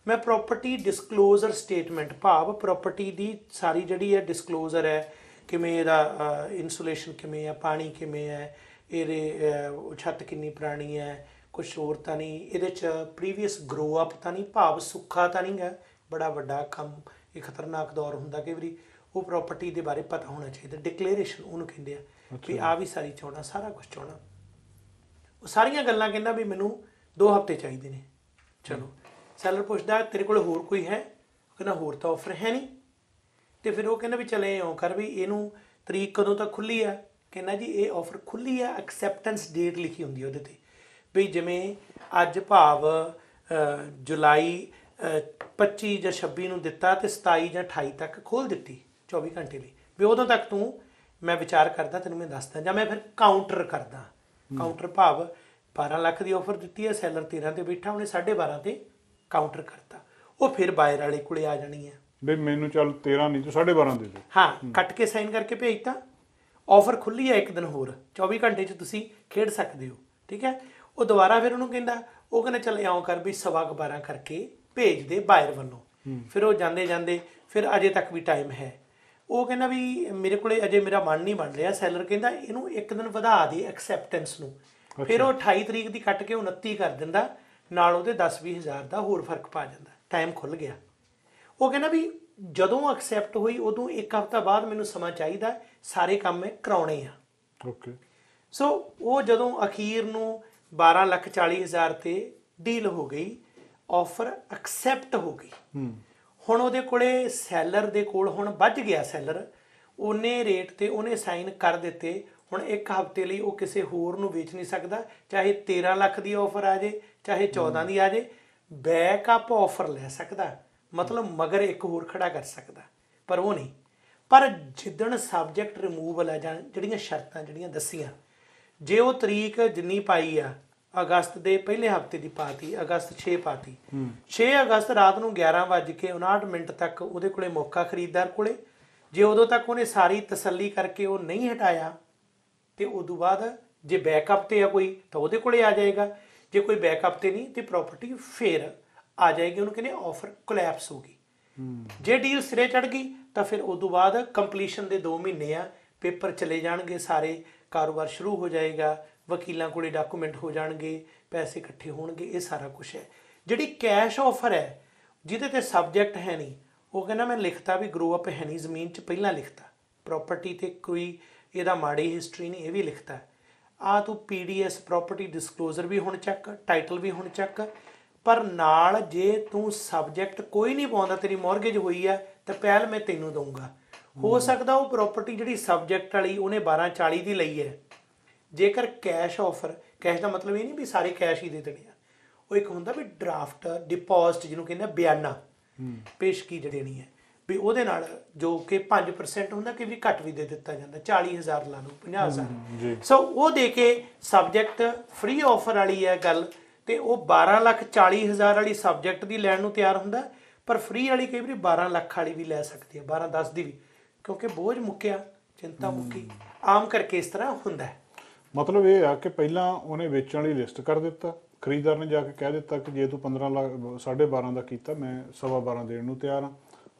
ਮੈਂ ਪ੍ਰੋਪਰਟੀ ਡਿਸਕਲੋਜ਼ਰ ਸਟੇਟਮੈਂਟ, ਭਾਵ ਪ੍ਰੋਪਰਟੀ ਦੀ ਸਾਰੀ ਜਿਹੜੀ ਹੈ ਡਿਸਕਲੋਜ਼ਰ ਹੈ, ਕਿਵੇਂ ਇਹਦਾ ਇਨਸੂਲੇਸ਼ਨ ਕਿਵੇਂ ਹੈ, ਪਾਣੀ ਕਿਵੇਂ ਹੈ, ਇਹਦੇ ਛੱਤ ਕਿੰਨੀ ਪੁਰਾਣੀ ਹੈ, ਕੁਛ ਹੋਰ ਤਾਂ ਨਹੀਂ ਇਹਦੇ 'ਚ ਪ੍ਰੀਵੀਅਸ ਗਰੋ ਅਪ ਤਾਂ ਨਹੀਂ, ਭਾਵ ਸੁੱਖਾ ਤਾਂ ਨਹੀਂ ਹੈ, ਬੜਾ ਵੱਡਾ ਕੰਮ, ਇਹ ਖਤਰਨਾਕ ਦੌਰ ਹੁੰਦਾ ਕਈ ਵਾਰੀ, ਉਹ ਪ੍ਰੋਪਰਟੀ ਦੇ ਬਾਰੇ ਪਤਾ ਹੋਣਾ ਚਾਹੀਦਾ। ਡਿਕਲੇਰੇਸ਼ਨ ਉਹਨੂੰ ਕਹਿੰਦੇ ਆ ਵੀ ਆ ਵੀ ਸਾਰੀ ਚਾਹਣਾ, ਸਾਰਾ ਕੁਝ ਚਾਹਣਾ। ਉਹ ਸਾਰੀਆਂ ਗੱਲਾਂ ਕਹਿੰਦਾ ਵੀ ਮੈਨੂੰ 2 ਹਫ਼ਤੇ ਚਾਹੀਦੇ ਨੇ। ਚਲੋ ਸੈਲਰ ਪੁੱਛਦਾ ਤੇਰੇ ਕੋਲ ਹੋਰ ਕੋਈ ਹੈ? ਉਹ ਕਹਿੰਦਾ ਹੋਰ ਤਾਂ ਆਫਰ ਹੈ ਨਹੀਂ। ਤੇ ਫਿਰ ਉਹ ਕਹਿੰਦਾ ਵੀ ਚਲੇ ਇਉਂ ਕਰ ਵੀ ਇਹਨੂੰ ਤਰੀਕ ਕਦੋਂ ਤੱਕ ਖੁੱਲੀ ਆ? ਕਹਿੰਦਾ ਜੀ ਇਹ ਆਫਰ ਖੁੱਲੀ ਆ, ਐਕਸੈਪਟੈਂਸ ਡੇਟ ਲਿਖੀ ਹੁੰਦੀ ਉਹਦੇ ਤੇ, ਵੀ ਜਿਵੇਂ ਅੱਜ ਭਾਵ ਜੁਲਾਈ 25 ਜਾਂ 26 ਨੂੰ ਦਿੱਤਾ ਤੇ 27 ਜਾਂ 28 ਤੱਕ ਖੋਲ ਦਿੱਤੀ 24 ਘੰਟੇ ਲਈ, ਵੀ ਉਦੋਂ ਤੱਕ ਤੂੰ ਮੈਂ ਵਿਚਾਰ ਕਰਦਾ ਤੈਨੂੰ ਮੈਂ ਦੱਸਦਾ, ਜਾਂ ਮੈਂ ਫਿਰ ਕਾਊਂਟਰ ਕਰਦਾ। ਕਾਊਂਟਰ ਭਾਵ 12 ਲੱਖ ਦੀ ਆਫਰ ਦਿੱਤੀ ਹੈ, ਸੈਲਰ 13 ਤੇ ਬੈਠਾ, ਉਹਨੇ 12.5 ਤੇ ਕਾਊਂਟਰ ਕਰਤਾ, ਉਹ ਫਿਰ ਬਾਇਰ ਵਾਲੇ ਕੋਲੇ ਆ ਜਾਣੀ ਹੈ ਵੀ ਮੈਨੂੰ ਚੱਲ 13 ਨਹੀਂ ਤੂੰ 12.5 ਦੇ ਦੇ। ਹਾਂ, ਕੱਟ ਕੇ ਸਾਈਨ ਕਰਕੇ ਭੇਜਤਾ, ਆਫਰ ਖੁੱਲੀ ਹੈ 1 ਦਿਨ ਹੋਰ, 24 ਘੰਟੇ 'ਚ ਤੁਸੀਂ ਖੇਡ ਸਕਦੇ ਹੋ, ਠੀਕ ਹੈ। ਉਹ ਦੁਬਾਰਾ ਫਿਰ ਉਹਨੂੰ ਕਹਿੰਦਾ, ਉਹ ਕਹਿੰਦਾ ਚੱਲ ਇਉਂ ਕਰ ਵੀ 12:15 ਕਰਕੇ ਭੇਜ ਦੇ ਬਾਇਰ ਵੱਲੋਂ। ਫਿਰ ਉਹ ਜਾਂਦੇ ਜਾਂਦੇ ਫਿਰ ਅਜੇ ਤੱਕ ਵੀ ਟਾਈਮ ਹੈ। ਉਹ ਕਹਿੰਦਾ ਵੀ ਮੇਰੇ ਕੋਲੇ ਅਜੇ ਮੇਰਾ ਮਨ ਨਹੀਂ ਬਣ ਰਿਹਾ। ਸੈਲਰ ਕਹਿੰਦਾ ਇਹਨੂੰ 1 ਦਿਨ ਵਧਾ ਦੇ ਐਕਸੈਪਟੈਂਸ ਨੂੰ। ਫਿਰ ਉਹ 28 ਤਰੀਕ ਦੀ ਕੱਟ ਕੇ 29 ਕਰ ਦਿੰਦਾ, ਨਾਲ ਉਹਦੇ 10-20 ਹਜ਼ਾਰ ਦਾ ਹੋਰ ਫਰਕ ਪਾ ਜਾਂਦਾ, ਟਾਈਮ ਖੁੱਲ ਗਿਆ। ਉਹ ਕਹਿੰਦਾ ਵੀ ਜਦੋਂ ਐਕਸੈਪਟ ਹੋਈ ਉਦੋਂ 1 ਹਫ਼ਤਾ ਬਾਅਦ ਮੈਨੂੰ ਸਮਾਂ ਚਾਹੀਦਾ, ਸਾਰੇ ਕੰਮ ਮੈਂ ਕਰਾਉਣੇ ਆ। ਓਕੇ। ਸੋ ਉਹ ਜਦੋਂ ਅਖੀਰ ਨੂੰ 12,40,000 ਤੇ ਡੀਲ ਹੋ ਗਈ, ਆਫਰ ਐਕਸੈਪਟ ਹੋ ਗਈ। ਹੁਣ ਉਹਦੇ ਕੋਲੇ ਸੈਲਰ ਦੇ ਕੋਲ ਹੁਣ ਵੱਜ ਗਿਆ, ਸੈਲਰ ਉਹਨੇ ਰੇਟ ਤੇ ਉਹਨੇ ਸਾਈਨ ਕਰ ਦਿੱਤੇ। ਹੁਣ 1 ਹਫ਼ਤੇ ਲਈ ਉਹ ਕਿਸੇ ਹੋਰ ਨੂੰ ਵੇਚ ਨਹੀਂ ਸਕਦਾ, ਚਾਹੇ 13 ਲੱਖ ਦੀ ਆਫਰ ਆ ਜੇ ਚਾਹੇ 14 ਦੀ ਆ ਜੇ, ਬੈਕਅਪ ਆਫਰ ਲੈ ਸਕਦਾ, ਮਤਲਬ ਮਗਰ ਇੱਕ ਹੋਰ ਖੜਾ ਕਰ ਸਕਦਾ, ਪਰ ਉਹ ਨਹੀਂ। ਪਰ ਜਿੱਦਣ ਸਬਜੈਕਟ ਰਿਮੂਵਲ ਆ ਜਾਂ ਜਿਹੜੀਆਂ ਸ਼ਰਤਾਂ ਜਿਹੜੀਆਂ ਦੱਸੀਆਂ, ਜੇ ਉਹ ਤਰੀਕ ਜਿੰਨੀ ਪਾਈ ਆ ਅਗਸਤ ਦੇ ਪਹਿਲੇ ਹਫ਼ਤੇ ਦੀ ਪਾਤੀ, ਅਗਸਤ 6 ਪਾਤੀ, 6 ਅਗਸਤ ਰਾਤ ਨੂੰ 11:59 ਤੱਕ ਉਹਦੇ ਕੋਲੇ ਮੌਕਾ ਖਰੀਦਦਾਰ ਕੋਲੇ, ਜੇ ਉਦੋਂ ਤੱਕ ਉਹਨੇ ਸਾਰੀ ਤਸੱਲੀ ਕਰਕੇ ਉਹ ਨਹੀਂ ਹਟਾਇਆ ਤੇ ਉਦੋਂ ਬਾਅਦ ਜੇ ਬੈਕਅਪ ਤੇ ਆ ਕੋਈ ਤਾਂ ਉਹਦੇ ਕੋਲੇ ਆ ਜਾਏਗਾ, ਜੇ ਕੋਈ ਬੈਕਅਪ ਤੇ ਨਹੀਂ ਤੇ ਪ੍ਰਾਪਰਟੀ ਫੇਰ ਆ ਜਾਏਗੀ। ਉਹਨੂੰ ਕਹਿੰਦੇ ਆਫਰ ਕੋਲੈਪਸ ਹੋ ਗਈ। ਜੇ ਡੀਲ ਸਿਰੇ ਚੜ ਗਈ ਤਾਂ ਫਿਰ ਉਦੋਂ ਬਾਅਦ ਕੰਪਲੀਸ਼ਨ ਦੇ 2 ਮਹੀਨੇ ਆ, ਪੇਪਰ ਚਲੇ ਜਾਣਗੇ, ਸਾਰੇ ਕਾਰੋਬਾਰ ਸ਼ੁਰੂ ਹੋ ਜਾਏਗਾ, ਵਕੀਲਾਂ ਕੋਲੇ ਡਾਕੂਮੈਂਟ ਹੋ ਜਾਣਗੇ, ਪੈਸੇ ਇਕੱਠੇ ਹੋਣਗੇ, ਇਹ ਸਾਰਾ ਕੁਝ ਹੈ। ਜਿਹੜੀ ਕੈਸ਼ ਆਫਰ ਹੈ ਜਿਹਦੇ ਤੇ ਸਬਜੈਕਟ ਹੈ ਨਹੀਂ, ਉਹ ਕਹਿੰਦਾ ਮੈਂ ਲਿਖਤਾ ਵੀ ਗਰੋ ਅਪ ਹੈ ਨਹੀਂ ਜ਼ਮੀਨ 'ਚ, ਪਹਿਲਾਂ ਲਿਖਤਾ ਪ੍ਰੋਪਰਟੀ ਤੇ ਕੋਈ ਇਹਦਾ ਮਾੜੀ ਹਿਸਟਰੀ ਨਹੀਂ, ਇਹ ਵੀ ਲਿਖਤਾ। ਆ ਤੂੰ PDS ਪ੍ਰੋਪਰਟੀ ਡਿਸਕਲੋਜ਼ਰ ਵੀ ਹੁਣ ਚੱਕ, ਟਾਈਟਲ ਵੀ ਹੁਣ ਚੱਕ, ਪਰ ਨਾਲ ਜੇ ਤੂੰ ਸਬਜੈਕਟ ਕੋਈ ਨਹੀਂ ਪਾਉਂਦਾ, ਤੇਰੀ ਮੌਰਗੇਜ ਹੋਈ ਆ ਤਾਂ ਪਹਿਲ ਮੈਂ ਤੈਨੂੰ ਦਊਂਗਾ। ਹੋ ਸਕਦਾ ਉਹ ਪ੍ਰੋਪਰਟੀ ਜਿਹੜੀ ਸਬਜੈਕਟ ਵਾਲੀ ਉਹਨੇ 1240 ਦੀ ਲਈ ਹੈ। ਜੇਕਰ ਕੈਸ਼ ਆਫਰ, ਕੈਸ਼ ਦਾ ਮਤਲਬ ਇਹ ਨਹੀਂ ਵੀ ਸਾਰੇ ਕੈਸ਼ ਹੀ ਦੇ ਦੇਣੇ ਆ, ਉਹ ਇੱਕ ਹੁੰਦਾ ਵੀ ਡਰਾਫਟ ਡਿਪੋਜ਼ਿਟ ਜਿਹਨੂੰ ਕਹਿੰਦੇ ਬਿਆਨਾ ਪੇਸ਼ਗੀ ਜਿਹੜੀ ਨਹੀਂ ਹੈ, ਵੀ ਉਹਦੇ ਨਾਲ ਜੋ ਕਿ 5% ਹੁੰਦਾ, ਕਿ ਵੀ ਘੱਟ ਵੀ ਦੇ ਦਿੱਤਾ ਜਾਂਦਾ, 40,000 ਲਾ ਲਓ 50,000। ਸੋ ਉਹ ਦੇ ਕੇ ਸਬਜੈਕਟ ਫ੍ਰੀ ਆਫਰ ਵਾਲੀ ਹੈ ਗੱਲ, ਤੇ ਉਹ 12,40,000 ਵਾਲੀ ਸਬਜੈਕਟ ਦੀ ਲੈਣ ਨੂੰ ਤਿਆਰ ਹੁੰਦਾ, ਪਰ ਫ੍ਰੀ ਵਾਲੀ ਕਈ ਵਾਰੀ 12 ਲੱਖ ਵਾਲੀ ਵੀ ਲੈ ਸਕਦੀ ਹੈ, 12-10 ਦੀ ਵੀ, ਕਿਉਂਕਿ ਬੋਝ ਮੁੱਕਿਆ, ਚਿੰਤਾ ਮੁੱਕੀ, ਆਮ ਕਰਕੇ ਇਸ ਤਰ੍ਹਾਂ ਹੁੰਦਾ ਹੈ। ਮਤਲਬ ਇਹ ਆ ਕਿ ਪਹਿਲਾਂ ਉਹਨੇ ਵੇਚਣ ਵਾਲੀ ਲਿਸਟ ਕਰ ਦਿੱਤਾ, ਖਰੀਦਦਾਰ ਨੇ ਜਾ ਕੇ ਕਹਿ ਦਿੱਤਾ ਕਿ ਜੇ ਤੂੰ 15 ਲੱਖ 12.5 ਦਾ ਕੀਤਾ, ਮੈਂ 12.25 ਦੇਣ ਨੂੰ ਤਿਆਰ ਹਾਂ।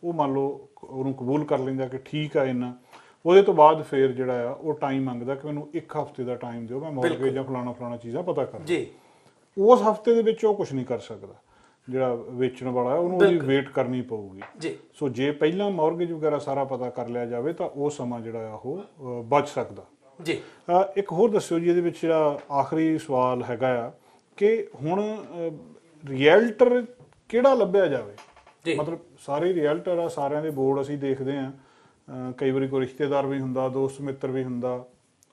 ਉਹ ਮੰਨ ਲਓ ਉਹਨੂੰ ਕਬੂਲ ਕਰ ਲੈਂਦਾ ਕਿ ਠੀਕ ਆ ਇੰਨਾ, ਉਹਦੇ ਤੋਂ ਬਾਅਦ ਫਿਰ ਜਿਹੜਾ ਆ ਉਹ ਟਾਈਮ ਮੰਗਦਾ ਕਿ ਮੈਨੂੰ 1 ਹਫ਼ਤੇ ਦਾ ਟਾਈਮ ਦਿਓ, ਮੈਂ ਮੌਰਗੇਜ ਜਾਂ ਫਲਾਣਾ ਚੀਜ਼ਾਂ ਪਤਾ ਕਰਾਂ ਜੀ। ਉਸ ਹਫ਼ਤੇ ਦੇ ਵਿੱਚ ਉਹ ਕੁਝ ਨਹੀਂ ਕਰ ਸਕਦਾ, ਜਿਹੜਾ ਵੇਚਣ ਵਾਲਾ ਹੈ ਉਹਨੂੰ ਉਹਦੀ ਵੇਟ ਕਰਨੀ ਪਊਗੀ ਜੀ। ਸੋ ਜੇ ਪਹਿਲਾਂ ਮੌਰਗੇਜ ਵਗੈਰਾ ਸਾਰਾ ਪਤਾ ਕਰ ਲਿਆ ਜਾਵੇ ਤਾਂ ਉਹ ਸਮਾਂ ਜਿਹੜਾ ਆ ਉਹ ਬਚ ਸਕਦਾ ਜੀ। ਇੱਕ ਹੋਰ ਦੱਸਿਓ ਜੀ ਇਹਦੇ ਵਿੱਚ, ਜਿਹੜਾ ਆਖਰੀ ਸਵਾਲ ਹੈਗਾ ਆ ਕਿ ਹੁਣ ਰੀਅਲਟਰ ਕਿਹੜਾ ਲੱਭਿਆ ਜਾਵੇ? ਮਤਲਬ ਸਾਰੇ ਰੀਅਲਟਰ ਆ, ਸਾਰਿਆਂ ਦੇ ਬੋਰਡ ਅਸੀਂ ਦੇਖਦੇ ਹਾਂ, ਕਈ ਵਾਰੀ ਕੋਈ ਰਿਸ਼ਤੇਦਾਰ ਵੀ ਹੁੰਦਾ, ਦੋਸਤ ਮਿੱਤਰ ਵੀ ਹੁੰਦਾ।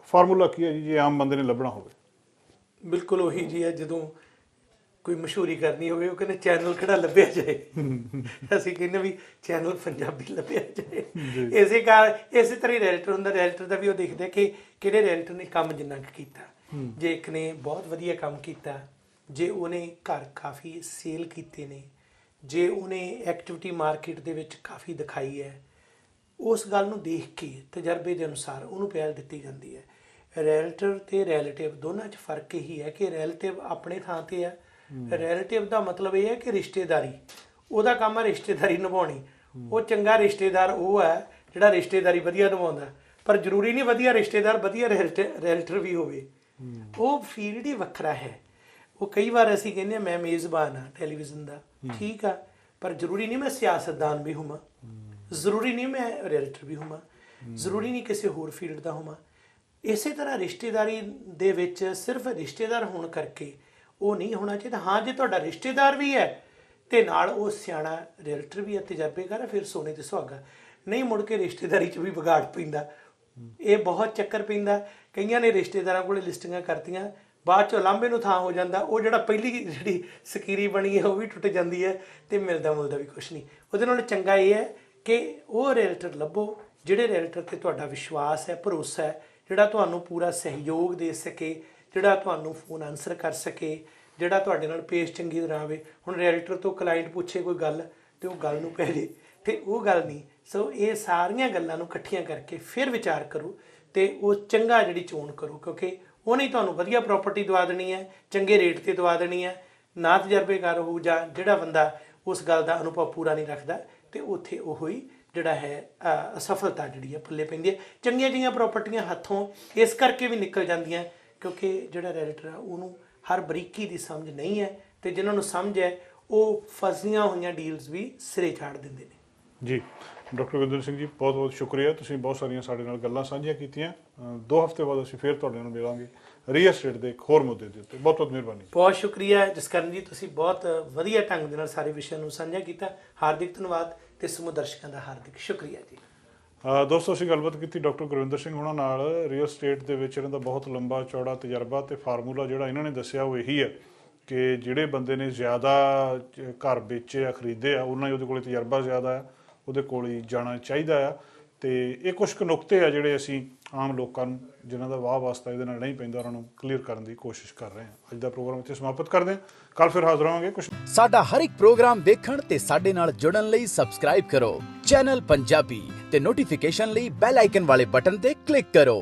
ਫਾਰਮੂਲਾ ਕੀ ਹੈ ਜੀ ਜੇ ਆਮ ਬੰਦੇ ਨੇ ਲੱਭਣਾ ਹੋਵੇ? ਬਿਲਕੁਲ ਉਹੀ ਜੀ ਹੈ, ਜਦੋਂ ਕੋਈ ਮਸ਼ਹੂਰੀ ਕਰਨੀ ਹੋਵੇ ਉਹ ਕਹਿੰਦੇ ਚੈਨਲ ਕਿਹੜਾ ਲੱਭਿਆ ਜਾਏ ਅਸੀਂ ਕਹਿੰਦੇ ਵੀ ਚੈਨਲ ਪੰਜਾਬੀ ਲੱਭਿਆ ਜਾਏ। ਇਸੇ ਤਰ੍ਹਾਂ ਹੀ ਰੈਲਟਰ ਹੁੰਦਾ, ਰੈਲਟਰ ਦਾ ਵੀ ਉਹ ਦੇਖਦੇ ਕਿ ਕਿਹੜੇ ਰੈਲਟਰ ਨੇ ਕੰਮ ਜਿੰਨਾ ਕੁ ਕੀਤਾ। ਜੇ ਇੱਕ ਨੇ ਬਹੁਤ ਵਧੀਆ ਕੰਮ ਕੀਤਾ, ਜੇ ਉਹਨੇ ਘਰ ਕਾਫੀ ਸੇਲ ਕੀਤੇ ਨੇ, ਜੇ ਉਹਨੇ ਐਕਟੀਵਿਟੀ ਮਾਰਕੀਟ ਦੇ ਵਿੱਚ ਕਾਫੀ ਦਿਖਾਈ ਹੈ, ਉਸ ਗੱਲ ਨੂੰ ਦੇਖ ਕੇ ਤਜਰਬੇ ਦੇ ਅਨੁਸਾਰ ਉਹਨੂੰ ਪਹਿਲ ਦਿੱਤੀ ਜਾਂਦੀ ਹੈ। ਰੈਲਟਿਵ ਤੇ ਰਿਲੇਟਿਵ ਦੋਨਾਂ 'ਚ ਫਰਕ ਇਹੀ ਹੈ ਕਿ ਰਿਲੇਟਿਵ ਆਪਣੇ ਥਾਂ ਤੇ ਹੈ। ਰਿਲੇਟਿਵ ਦਾ ਮਤਲਬ ਇਹ ਹੈ ਕਿ ਰਿਸ਼ਤੇਦਾਰੀ, ਉਹਦਾ ਕੰਮ ਹੈ ਰਿਸ਼ਤੇਦਾਰੀ ਨਿਭਾਉਣੀ। ਉਹ ਚੰਗਾ ਰਿਸ਼ਤੇਦਾਰ ਉਹ ਹੈ ਜਿਹੜਾ ਰਿਸ਼ਤੇਦਾਰੀ ਵਧੀਆ ਨਿਭਾਉਂਦਾ, ਪਰ ਜ਼ਰੂਰੀ ਨਹੀਂ ਵਧੀਆ ਰਿਸ਼ਤੇਦਾਰ ਵਧੀਆ ਰਿਲੇਟਿਵ ਵੀ ਹੋਵੇ। ਉਹ ਫੀਲਡ ਹੀ ਵੱਖਰਾ ਹੈ। ਉਹ ਕਈ ਵਾਰ ਅਸੀਂ ਕਹਿੰਦੇ ਹਾਂ ਮੈਂ ਮੇਜ਼ਬਾਨ ਹਾਂ ਟੈਲੀਵਿਜ਼ਨ ਦਾ, ਠੀਕ ਆ, ਪਰ ਜ਼ਰੂਰੀ ਨਹੀਂ ਮੈਂ ਸਿਆਸਤਦਾਨ ਵੀ ਹੋਵਾਂ, ਜ਼ਰੂਰੀ ਨਹੀਂ ਮੈਂ ਰਿਲੇਟਿਵ ਵੀ ਹੋਵਾਂ, ਜ਼ਰੂਰੀ ਨਹੀਂ ਕਿਸੇ ਹੋਰ ਫੀਲਡ ਦਾ ਹੋਵਾਂ। ਇਸੇ ਤਰ੍ਹਾਂ ਰਿਸ਼ਤੇਦਾਰੀ ਦੇ ਵਿੱਚ ਸਿਰਫ ਰਿਸ਼ਤੇਦਾਰ ਹੋਣ ਕਰਕੇ ਉਹ ਨਹੀਂ ਹੋਣਾ ਚਾਹੀਦਾ। ਹਾਂ, ਜੇ ਤੁਹਾਡਾ ਰਿਸ਼ਤੇਦਾਰ ਵੀ ਹੈ ਤੇ ਨਾਲ ਉਹ ਸਿਆਣਾ ਰਿਲੇਟਿਵ ਵੀ ਹੈ, ਤਜਰਬੇਕਾਰ ਹੈ, ਫਿਰ ਸੋਨੇ ਤੇ ਸੁਹਾਗਾ। ਨਹੀਂ, ਮੁੜ ਕੇ ਰਿਸ਼ਤੇਦਾਰੀ 'ਚ ਵੀ ਵਿਗਾੜ ਪੈਂਦਾ। ਇਹ ਬਹੁਤ ਚੱਕਰ ਪੈਂਦਾ। ਕਈਆਂ ਨੇ ਰਿਸ਼ਤੇਦਾਰਾਂ ਕੋਲ ਲਿਸਟਿੰਗਾਂ ਕਰਤੀਆਂ, ਬਾਅਦ 'ਚੋਂ ਲਾਂਭੇ ਨੂੰ ਥਾਂ ਹੋ ਜਾਂਦਾ। ਉਹ ਜਿਹੜਾ ਪਹਿਲੀ ਜਿਹੜੀ ਸਕੀਰੀ ਬਣੀ ਹੈ ਉਹ ਵੀ ਟੁੱਟ ਜਾਂਦੀ ਹੈ ਅਤੇ ਮਿਲਦਾ ਵੀ ਕੁਛ ਨਹੀਂ। ਉਹਦੇ ਨਾਲ ਚੰਗਾ ਇਹ ਹੈ ਕਿ ਉਹ ਰਿਲੇਟਿਵ ਲੱਭੋ ਜਿਹੜੇ ਰਿਲੇਟਿਵ 'ਤੇ ਤੁਹਾਡਾ ਵਿਸ਼ਵਾਸ ਹੈ, ਭਰੋਸਾ ਹੈ, ਜਿਹੜਾ ਤੁਹਾਨੂੰ ਪੂਰਾ ਸਹਿਯੋਗ ਦੇ ਸਕੇ, ਜਿਹੜਾ ਤੁਹਾਨੂੰ ਫੋਨ ਆਨਸਰ ਕਰ ਸਕੇ, ਜਿਹੜਾ ਤੁਹਾਡੇ ਨਾਲ ਪੇਸ਼ ਚੰਗੀ ਤਰ੍ਹਾਂ ਆਵੇ। ਹੁਣ ਰਿਲੇਟਿਵ ਤੋਂ ਕਲਾਇੰਟ ਪੁੱਛੇ ਕੋਈ ਗੱਲ ਅਤੇ ਉਹ ਗੱਲ ਨੂੰ ਪੈ ਜੇ, ਅਤੇ ਉਹ ਗੱਲ ਨਹੀਂ। ਸੋ ਇਹ ਸਾਰੀਆਂ ਗੱਲਾਂ ਨੂੰ ਇਕੱਠੀਆਂ ਕਰਕੇ ਫਿਰ ਵਿਚਾਰ ਕਰੋ ਅਤੇ ਉਹ ਚੰਗਾ ਜਿਹੜੀ ਚੋਣ ਕਰੋ, ਕਿਉਂਕਿ ਉਹਨੇ ਤੁਹਾਨੂੰ ਵਧੀਆ ਪ੍ਰੋਪਰਟੀ ਦਵਾ ਦੇਣੀ ਹੈ, ਚੰਗੇ ਰੇਟ 'ਤੇ ਦਵਾ ਦੇਣੀ ਹੈ। ਨਾ ਤਜਰਬੇਕਾਰ ਹੋਊ ਜਾਂ ਜਿਹੜਾ ਬੰਦਾ ਉਸ ਗੱਲ ਦਾ ਅਨੁਭਵ ਪੂਰਾ ਨਹੀਂ ਰੱਖਦਾ, ਅਤੇ ਉੱਥੇ ਉਹ ਹੀ ਜਿਹੜਾ ਹੈ ਅਸਫਲਤਾ ਜਿਹੜੀ ਹੈ ਪੱਲੇ ਪੈਂਦੀ ਹੈ। ਚੰਗੀਆਂ ਪ੍ਰਾਪਰਟੀਆਂ ਹੱਥੋਂ ਇਸ ਕਰਕੇ ਵੀ ਨਿਕਲ ਜਾਂਦੀਆਂ ਕਿਉਂਕਿ ਜਿਹੜਾ ਰੈਲੇਟਰ ਆ ਉਹਨੂੰ ਹਰ ਬਰੀਕੀ ਦੀ ਸਮਝ ਨਹੀਂ ਹੈ, ਅਤੇ ਜਿਨ੍ਹਾਂ ਨੂੰ ਸਮਝ ਹੈ ਉਹ ਫਸੀਆਂ ਹੋਈਆਂ ਡੀਲਸ ਵੀ ਸਿਰੇ ਚਾੜ ਦਿੰਦੇ ਨੇ। ਜੀ, ਡਾਕਟਰ ਗੁਰਿੰਦਰ ਸਿੰਘ ਜੀ, ਬਹੁਤ ਬਹੁਤ ਸ਼ੁਕਰੀਆ। ਤੁਸੀਂ ਬਹੁਤ ਸਾਰੀਆਂ ਸਾਡੇ ਨਾਲ ਗੱਲਾਂ ਸਾਂਝੀਆਂ ਕੀਤੀਆਂ। 2 ਹਫ਼ਤੇ ਬਾਅਦ ਅਸੀਂ ਫਿਰ ਤੁਹਾਡੇ ਨਾਲ ਮਿਲਾਂਗੇ ਰੀਅਲ ਐਸਟੇਟ ਦੇ ਇੱਕ ਹੋਰ ਮੁੱਦੇ ਦੇ ਉੱਤੇ। ਬਹੁਤ ਬਹੁਤ ਮਿਹਰਬਾਨੀ। ਬਹੁਤ ਸ਼ੁਕਰੀਆ ਜਸਕਰਨ ਜੀ, ਤੁਸੀਂ ਬਹੁਤ ਵਧੀਆ ਢੰਗ ਦੇ ਨਾਲ ਸਾਰੇ ਵਿਸ਼ਿਆਂ ਨੂੰ ਸਾਂਝਾ ਕੀਤਾ। ਹਾਰਦਿਕ ਧੰਨਵਾਦ ਅਤੇ ਸਮੂਹ ਦਰਸ਼ਕਾਂ ਦਾ ਹਾਰਦਿਕ ਸ਼ੁਕਰੀਆ ਜੀ। ਦੋਸਤੋ, ਅਸੀਂ ਗੱਲਬਾਤ ਕੀਤੀ ਡਾਕਟਰ ਗੁਰਿੰਦਰ ਸਿੰਘ ਹੋਣਾ ਨਾਲ। ਰੀਅਲ ਐਸਟੇਟ ਦੇ ਵਿੱਚ ਇਹਨਾਂ ਦਾ ਬਹੁਤ ਲੰਬਾ ਚੌੜਾ ਤਜਰਬਾ ਅਤੇ ਫਾਰਮੂਲਾ ਜਿਹੜਾ ਇਹਨਾਂ ਨੇ ਦੱਸਿਆ ਉਹ ਇਹੀ ਹੈ ਕਿ ਜਿਹੜੇ ਬੰਦੇ ਨੇ ਜ਼ਿਆਦਾ ਘਰ ਵੇਚੇ ਆ, ਖਰੀਦੇ ਆ, ਉਹਨਾਂ ਹੀ ਉਹਦੇ ਕੋਲ ਤਜਰਬਾ ਜ਼ਿਆਦਾ ਆ, ਉਹਦੇ ਕੋਲ ਹੀ ਜਾਣਾ ਚਾਹੀਦਾ ਆ। ਅਤੇ ਇਹ ਕੁਛ ਕੁ ਨੁਕਤੇ ਆ ਜਿਹੜੇ ਅਸੀਂ ਆਮ ਲੋਕਾਂ ਨੂੰ ਜਿਨ੍ਹਾਂ ਦਾ ਵਾਹ ਵਾਸਤਾ ਇਹਦੇ ਨਾਲ ਨਹੀਂ ਪੈਂਦਾ, ਉਹਨਾਂ ਨੂੰ ਕਲੀਅਰ ਕਰਨ ਦੀ ਕੋਸ਼ਿਸ਼ ਕਰ ਰਹੇ ਹਾਂ। ਅੱਜ ਦਾ ਪ੍ਰੋਗਰਾਮ ਇੱਥੇ ਸਮਾਪਤ ਕਰਦੇ ਹਾਂ। ਕੱਲ੍ਹ ਫਿਰ ਹਾਜ਼ਰ ਹੋਵਾਂਗੇ। ਸਾਡਾ ਹਰ ਇੱਕ ਪ੍ਰੋਗਰਾਮ ਦੇਖਣ ਤੇ ਸਾਡੇ ਨਾਲ ਜੁੜਨ ਲਈ ਸਬਸਕ੍ਰਾਈਬ ਕਰੋ ਚੈਨਲ ਪੰਜਾਬੀ ਤੇ ਨੋਟੀਫਿਕੇਸ਼ਨ ਲਈ ਬੈਲ ਆਈਕਨ ਵਾਲੇ ਬਟਨ ਤੇ ਕਲਿੱਕ ਕਰੋ।